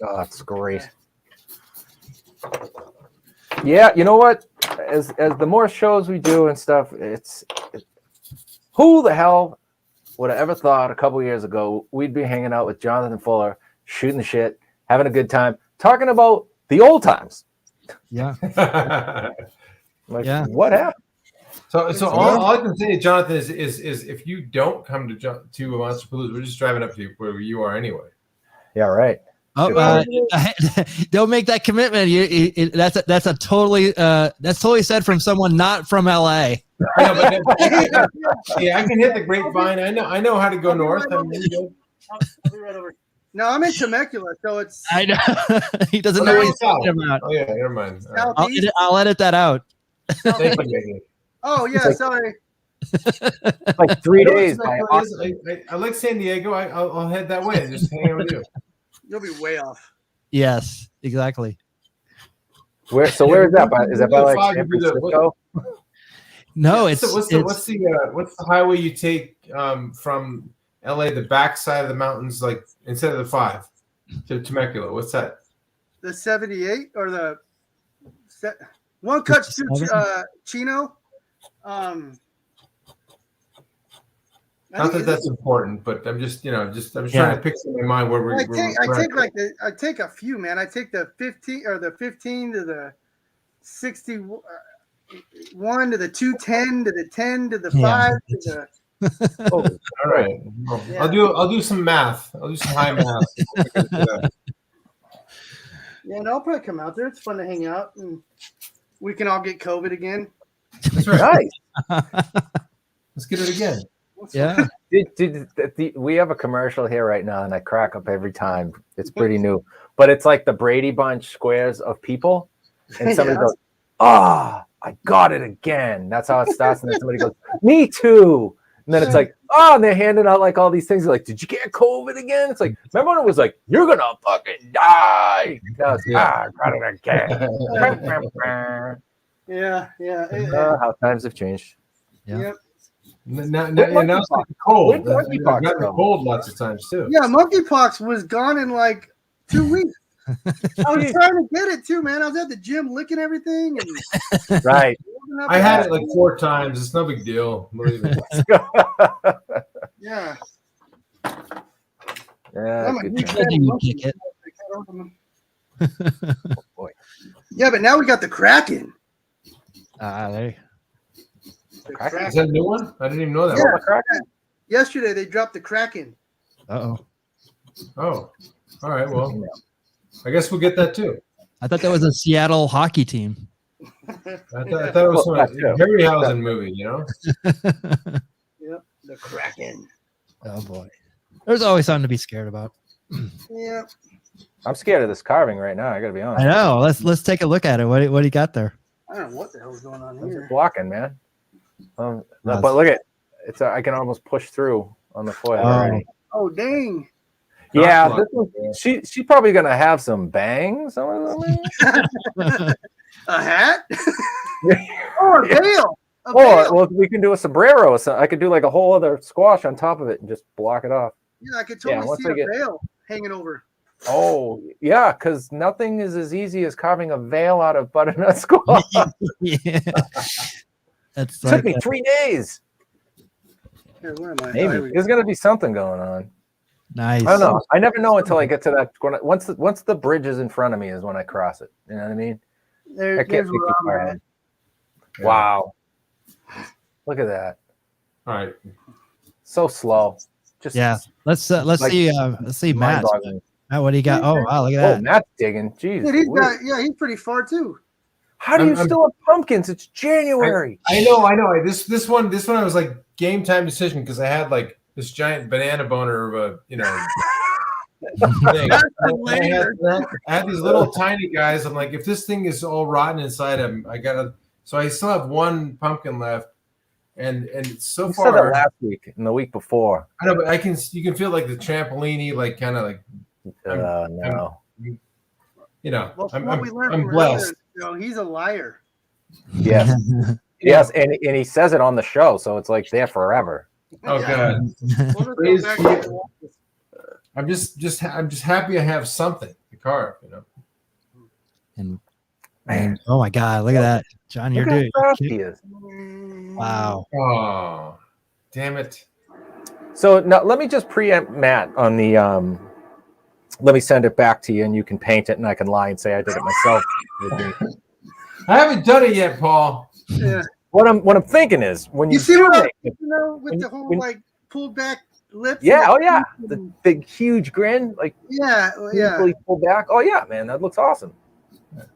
[SPEAKER 3] Oh, that's great. Yeah, you know what? As the more shows we do and stuff, who the hell would have ever thought a couple years ago we'd be hanging out with Jonathan Fuller, shooting the shit, having a good time, talking about the old times.
[SPEAKER 1] Yeah.
[SPEAKER 3] Like,
[SPEAKER 1] Yeah.
[SPEAKER 3] what happened?
[SPEAKER 4] So all I can say, Jonathan, is if you don't come to Monsterpalooza, we're just driving up to you where you are anyway.
[SPEAKER 3] Yeah, right.
[SPEAKER 1] Oh, don't make that commitment. That's totally said from someone not from LA.
[SPEAKER 4] I know, yeah, I can hit the grapevine. I know how to go north.
[SPEAKER 2] I'll be right over. No, I'm in Temecula, so it's.
[SPEAKER 1] I know. He doesn't know what he's talking about.
[SPEAKER 4] Oh yeah, never mind.
[SPEAKER 1] I'll edit that out.
[SPEAKER 4] Thank you, Megan.
[SPEAKER 2] Oh yeah, sorry.
[SPEAKER 3] Like 3 days.
[SPEAKER 4] I like San Diego. I'll head that way and just hang out with you.
[SPEAKER 2] You'll be way off.
[SPEAKER 1] Yes, exactly.
[SPEAKER 3] Where is that? Is that by like San Francisco?
[SPEAKER 1] No,
[SPEAKER 4] what's the highway you take from LA, the backside of the mountains, like instead of the 5 to Temecula? What's that?
[SPEAKER 2] The 78 or the one cuts to Chino.
[SPEAKER 4] Not that that's important, but I'm just I'm trying to picture in my mind where we're.
[SPEAKER 2] I take a few, man. I take the 15 to the 61 to the 210 to the 10 to the 5 to the.
[SPEAKER 4] Oh, all right. Well, yeah. I'll do some math. I'll do some high math.
[SPEAKER 2] Yeah, and I'll probably come out there. It's fun to hang out, and we can all get COVID again.
[SPEAKER 4] That's right. Let's get it again.
[SPEAKER 1] Yeah.
[SPEAKER 3] We have a commercial here right now, and I crack up every time. It's pretty new, but it's like the Brady Bunch squares of people, and somebody goes, "Ah, I got it again." That's how it starts, and then somebody goes, "Me too." And then it's like, oh, and they're handing out like all these things. They're like, did you get COVID again? It's like, remember when it was like, you're gonna fucking die? Now it's, I got it again.
[SPEAKER 2] Yeah.
[SPEAKER 3] How times have changed.
[SPEAKER 1] Yeah.
[SPEAKER 2] Yep.
[SPEAKER 4] Now it's like cold. I've got the cold lots of times too.
[SPEAKER 2] Yeah, monkeypox was gone in like 2 weeks. I was trying to get it too, man. I was at the gym licking everything. And
[SPEAKER 3] right.
[SPEAKER 4] I had it like 4 times. It's no big deal.
[SPEAKER 2] Yeah.
[SPEAKER 3] Yeah.
[SPEAKER 2] Oh, boy. Yeah, but now we got the Kraken.
[SPEAKER 1] There.
[SPEAKER 4] Is that a new one? I didn't even know that.
[SPEAKER 2] Yeah. Yesterday they dropped the Kraken.
[SPEAKER 1] Oh.
[SPEAKER 4] All right. Well, I guess we'll get that too.
[SPEAKER 1] I thought that was a Seattle hockey team.
[SPEAKER 4] I thought it was a Harryhausen movie,
[SPEAKER 2] Yep, the Kraken.
[SPEAKER 1] Oh boy, there's always something to be scared about.
[SPEAKER 2] Yeah,
[SPEAKER 3] I'm scared of this carving right now. I gotta be honest.
[SPEAKER 1] I know. Let's take a look at it. What do you got there?
[SPEAKER 2] I don't know what the hell's going on here.
[SPEAKER 3] It's blocking, man. But look at it's. I can almost push through on the foil already.
[SPEAKER 2] Oh dang!
[SPEAKER 3] Yeah, this one, she's probably gonna have some bangs.
[SPEAKER 2] A hat? Or a veil?
[SPEAKER 3] Well, we can do a sombrero. So I could do like a whole other squash on top of it and just block it off.
[SPEAKER 2] Yeah, I could totally see a veil hanging over.
[SPEAKER 3] Oh, yeah, because nothing is as easy as carving a veil out of butternut squash.
[SPEAKER 1] Yeah.
[SPEAKER 3] It took me 3 days.
[SPEAKER 2] Here, where am I?
[SPEAKER 3] Maybe there's gonna be something going on.
[SPEAKER 1] Nice.
[SPEAKER 3] I don't know. I never know until I get to that. Once the bridge is in front of me is when I cross it. You know what I mean? I can't see too far ahead. Wow. Look at that.
[SPEAKER 4] All right.
[SPEAKER 3] So slow. Just
[SPEAKER 1] Let's see Matt. Matt, what do you got? Oh wow, look at that.
[SPEAKER 3] Oh, Matt's digging. Jeez.
[SPEAKER 2] He's pretty far too.
[SPEAKER 3] How do you still have pumpkins? It's January.
[SPEAKER 4] I know. This one I was like game time decision because I had like this giant banana boner of a thing. I had these little tiny guys. I'm like, if this thing is all rotten inside him, so I still have one pumpkin left, and so far.
[SPEAKER 3] You said that last week and the week before.
[SPEAKER 4] I know, but you can feel like the trampolini, like kind of like
[SPEAKER 3] No.
[SPEAKER 4] You know,
[SPEAKER 2] Well, from
[SPEAKER 4] I'm,
[SPEAKER 2] what we learned
[SPEAKER 4] I'm
[SPEAKER 2] from
[SPEAKER 4] blessed.
[SPEAKER 2] earlier, he's a liar.
[SPEAKER 3] Yes. Yes, and he says it on the show, so it's like there forever.
[SPEAKER 4] Oh God.
[SPEAKER 2] We'll just
[SPEAKER 4] Praise
[SPEAKER 2] go back
[SPEAKER 4] be-
[SPEAKER 2] to
[SPEAKER 4] I'm just happy I have something to carve, you know.
[SPEAKER 1] And
[SPEAKER 3] Man.
[SPEAKER 1] oh my God, look at that, John, you're
[SPEAKER 3] Look how
[SPEAKER 1] doing.
[SPEAKER 3] fast he is.
[SPEAKER 1] Wow.
[SPEAKER 4] Oh, damn it.
[SPEAKER 3] So now let me just preempt Matt on the let me send it back to you and you can paint it and I can lie and say I did it myself.
[SPEAKER 4] I haven't done it yet, Paul.
[SPEAKER 2] Yeah.
[SPEAKER 3] What I'm thinking is when
[SPEAKER 2] You
[SPEAKER 3] you
[SPEAKER 2] see
[SPEAKER 3] do
[SPEAKER 2] what I'm,
[SPEAKER 3] make it,
[SPEAKER 2] with
[SPEAKER 3] when-
[SPEAKER 2] the whole
[SPEAKER 3] when-
[SPEAKER 2] like pulled back lips?
[SPEAKER 3] yeah,
[SPEAKER 2] and
[SPEAKER 3] oh yeah,
[SPEAKER 2] everything?
[SPEAKER 3] the big huge grin, like
[SPEAKER 2] Yeah, yeah.
[SPEAKER 3] beautifully pulled back. Oh yeah, man, that looks awesome.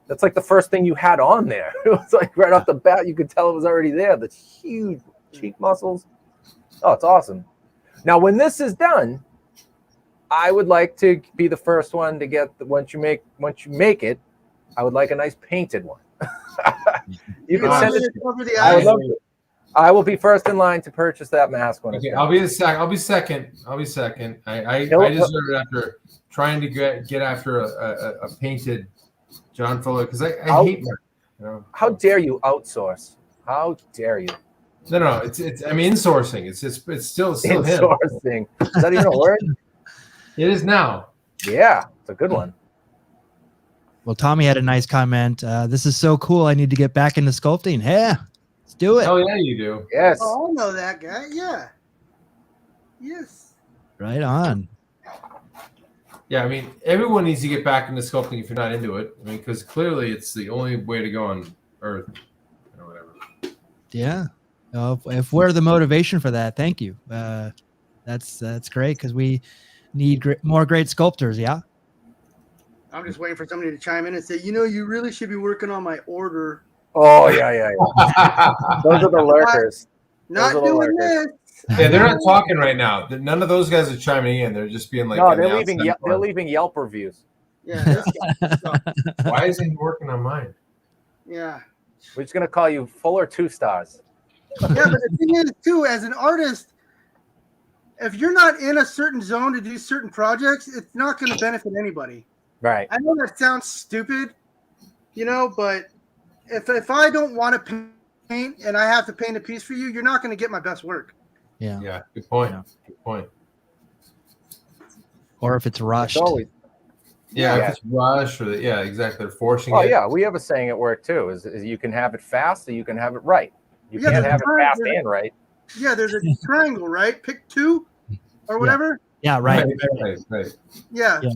[SPEAKER 3] That's like the first thing you had on there. It was like right off the bat, you could tell it was already there. The huge cheek muscles. Oh, it's awesome. Now, when this is done, I would like to be the first one to get once you make it. I would like a nice painted one. You can send it.
[SPEAKER 2] Over the
[SPEAKER 3] I would
[SPEAKER 2] eyes.
[SPEAKER 3] love to. I will be first in line to purchase that mask when it's
[SPEAKER 4] Okay,
[SPEAKER 3] done.
[SPEAKER 4] I'll be second. I
[SPEAKER 3] He'll-
[SPEAKER 4] deserve it after trying to get after a painted John Fuller because I hate my, you know.
[SPEAKER 3] How dare you outsource? How dare you?
[SPEAKER 4] No, it's I'm insourcing. It's still him.
[SPEAKER 3] Insourcing. Is that even a word?
[SPEAKER 4] It is now.
[SPEAKER 3] Yeah, it's a good one.
[SPEAKER 1] Well, Tommy had a nice comment. This is so cool. I need to get back into sculpting. Yeah, let's do it.
[SPEAKER 4] Oh yeah, you do.
[SPEAKER 3] Yes.
[SPEAKER 2] Oh, I know that guy. Yeah. Yes.
[SPEAKER 1] Right on.
[SPEAKER 4] Yeah, I mean, everyone needs to get back into sculpting if you're not into it. I mean, because clearly it's the only way to go on Earth or whatever.
[SPEAKER 1] Yeah. If we're the motivation for that, thank you. That's great because we need more great sculptors. Yeah.
[SPEAKER 2] I'm just waiting for somebody to chime in and say, you really should be working on my order.
[SPEAKER 3] Oh yeah. Those are the lurkers.
[SPEAKER 2] Not
[SPEAKER 3] Those little
[SPEAKER 2] doing
[SPEAKER 3] lurkers.
[SPEAKER 2] this.
[SPEAKER 4] Yeah, they're not talking right now. None of those guys are chiming in. They're just being like,
[SPEAKER 3] No,
[SPEAKER 4] on the
[SPEAKER 3] they're leaving.
[SPEAKER 4] outside
[SPEAKER 3] They're
[SPEAKER 4] part.
[SPEAKER 3] leaving Yelp reviews.
[SPEAKER 2] Yeah. This guy sucks.
[SPEAKER 4] Why isn't he working on mine?
[SPEAKER 2] Yeah.
[SPEAKER 3] We're just gonna call you Fuller 2 stars.
[SPEAKER 2] Yeah, but the thing is, too, as an artist, if you're not in a certain zone to do certain projects, it's not going to benefit anybody.
[SPEAKER 3] Right.
[SPEAKER 2] I know that sounds stupid, but if I don't want to paint and I have to paint a piece for you, you're not going to get my best work.
[SPEAKER 1] Yeah.
[SPEAKER 4] Yeah, good point.
[SPEAKER 1] Yeah.
[SPEAKER 4] Good point.
[SPEAKER 1] Or if it's rushed.
[SPEAKER 3] It's always.
[SPEAKER 4] Yeah,
[SPEAKER 3] Yeah.
[SPEAKER 4] if it's rush or yeah, exactly. They're forcing
[SPEAKER 3] Oh
[SPEAKER 4] it.
[SPEAKER 3] yeah, we have a saying at work too. Is you can have it fast or you can have it right. You
[SPEAKER 2] Yeah,
[SPEAKER 3] can't
[SPEAKER 2] there's
[SPEAKER 3] have
[SPEAKER 2] a
[SPEAKER 3] it fast
[SPEAKER 2] time-
[SPEAKER 3] and right.
[SPEAKER 2] Yeah, there's a triangle, right? Pick two or whatever.
[SPEAKER 1] Yeah. Right.
[SPEAKER 4] Right.
[SPEAKER 2] Yeah.
[SPEAKER 1] Yeah.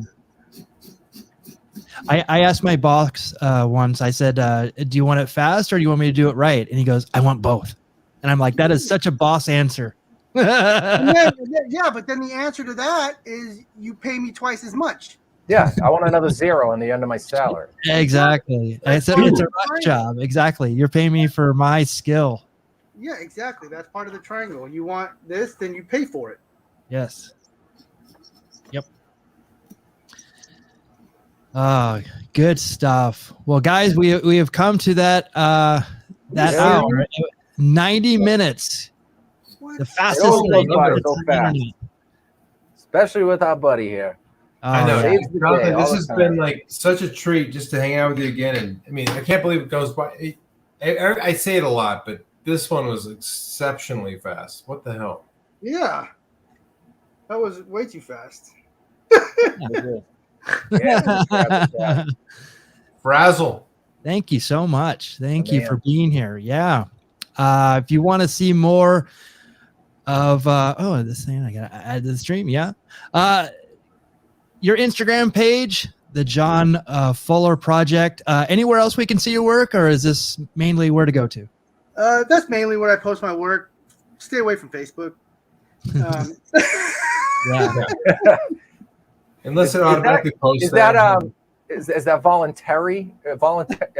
[SPEAKER 1] I asked my boss once, I said, do you want it fast or do you want me to do it right? And he goes, I want both. And I'm like, that is such a boss answer.
[SPEAKER 2] Yeah, but then the answer to that is you pay me twice as much.
[SPEAKER 3] Yeah, I want another zero on the end of my salary.
[SPEAKER 1] Exactly. I said, it's a rush job. Exactly. You're paying me for my skill.
[SPEAKER 2] Yeah, exactly. That's part of the triangle. You want this, then you pay for it.
[SPEAKER 1] Yes. Yep. Oh, good stuff. Well, guys, we have come to that
[SPEAKER 3] Yeah.
[SPEAKER 1] hour. 90 minutes.
[SPEAKER 2] What?
[SPEAKER 1] The fastest
[SPEAKER 3] always
[SPEAKER 1] thing
[SPEAKER 3] goes by
[SPEAKER 1] on
[SPEAKER 3] so
[SPEAKER 1] the
[SPEAKER 3] fast.
[SPEAKER 1] internet.
[SPEAKER 3] Especially with our buddy here.
[SPEAKER 4] I know.
[SPEAKER 1] Oh,
[SPEAKER 3] Saves the
[SPEAKER 4] Jonathan,
[SPEAKER 3] day all
[SPEAKER 4] this
[SPEAKER 3] the
[SPEAKER 4] has
[SPEAKER 3] time.
[SPEAKER 4] been like such a treat just to hang out with you again. And I mean, I can't believe it goes by. I say it a lot, but this one was exceptionally fast. What the hell?
[SPEAKER 2] Yeah. That was way too fast.
[SPEAKER 3] Yeah,
[SPEAKER 4] Frazzle.
[SPEAKER 1] Thank you so much. Thank you
[SPEAKER 3] Man.
[SPEAKER 1] for being here. Yeah. If you want to see more of this thing, I gotta add to the stream. Yeah. Your Instagram page, the John Fuller Project. Anywhere else we can see your work, or is this mainly where to go to?
[SPEAKER 2] That's mainly where I post my work. Stay away from Facebook.
[SPEAKER 1] Yeah.
[SPEAKER 4] Unless it automatically posts
[SPEAKER 3] Is that is that voluntary?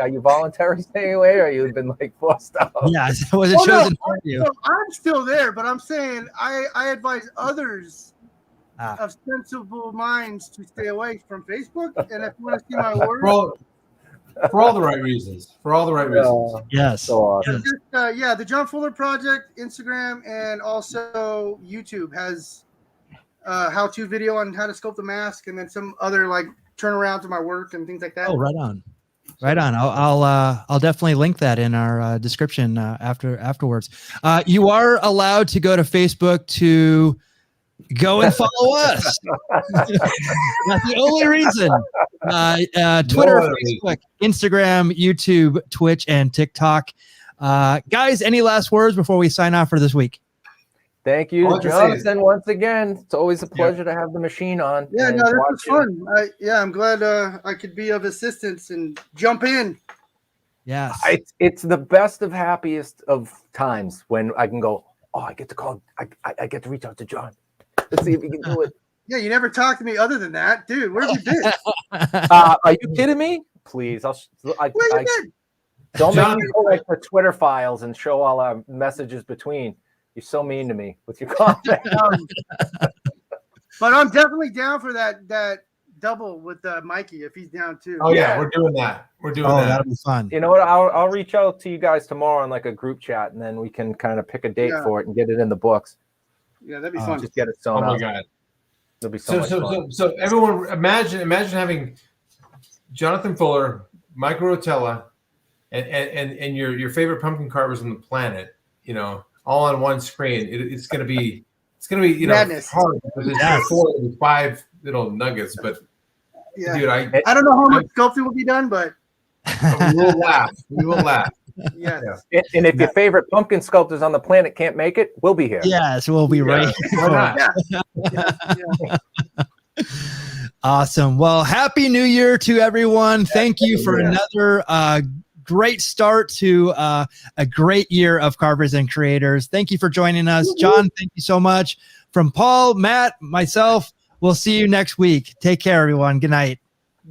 [SPEAKER 3] Are you voluntary staying away, or you've been like forced out?
[SPEAKER 1] Yeah. Was it
[SPEAKER 2] Oh, no,
[SPEAKER 1] chosen for you?
[SPEAKER 2] So I'm still there, but I'm saying I advise others of sensible minds to stay away from Facebook. And if you want to see my work,
[SPEAKER 4] for all the right reasons. For all the right reasons.
[SPEAKER 1] Yes.
[SPEAKER 3] So awesome.
[SPEAKER 2] just, the John Fuller Project, Instagram, and also YouTube has how-to video on how to sculpt a mask, and then some other like turnarounds of my work and things like that.
[SPEAKER 1] Oh, right on. Right on. I'll definitely link that in our description afterwards. You are allowed to go to Facebook to go and follow us. That's the only reason. Twitter, Facebook, Instagram, YouTube, Twitch, and TikTok. Guys, any last words before we sign off for this week?
[SPEAKER 3] Thank you, Jonathan, once again. It's always a pleasure to have the machine on.
[SPEAKER 2] Yeah, no, this was fun. I'm glad I could be of assistance and jump in.
[SPEAKER 1] Yes.
[SPEAKER 3] It's the best of happiest of times when I can go, oh, I get to call, I get to reach out to John. Let's see if he can do it.
[SPEAKER 2] Yeah, you never talked to me other than that. Dude, where have you been?
[SPEAKER 3] Are you kidding me? Please.
[SPEAKER 2] Where you been?
[SPEAKER 3] Don't make me go like the Twitter files and show all our messages between. You're so mean to me with your comment.
[SPEAKER 2] But I'm definitely down for that double with Mikey if he's down too.
[SPEAKER 4] Oh yeah, we're doing that. We're doing that.
[SPEAKER 1] That'll be fun.
[SPEAKER 3] You know what? I'll reach out to you guys tomorrow in like a group chat, and then we can kind of pick a date for it and get it in the books.
[SPEAKER 2] Yeah, that'd be fun.
[SPEAKER 3] Just get it sewn
[SPEAKER 4] Oh my
[SPEAKER 3] up.
[SPEAKER 4] god.
[SPEAKER 3] It'll be so much fun.
[SPEAKER 4] So everyone imagine having Jonathan Fuller, Mikey Rotella, and your favorite pumpkin carvers on the planet, you know, all on one screen. It's gonna be you know
[SPEAKER 2] madness.
[SPEAKER 4] Hard because it's 4 to 5 little nuggets, but
[SPEAKER 2] yeah.
[SPEAKER 4] dude,
[SPEAKER 2] I don't know how much sculpting will be done, but
[SPEAKER 4] we will laugh. We will laugh.
[SPEAKER 2] yes.
[SPEAKER 3] And if your favorite pumpkin sculptors on the planet can't make it, we'll be here.
[SPEAKER 1] Yes, we'll be right.
[SPEAKER 4] Why not?
[SPEAKER 1] Awesome. Well, happy New Year to everyone. Thank you for another great start to a great year of Carvers and Creators. Thank you for joining us. John, thank you so much. From Paul, Matt, myself, we'll see you next week. Take care, everyone. Good night.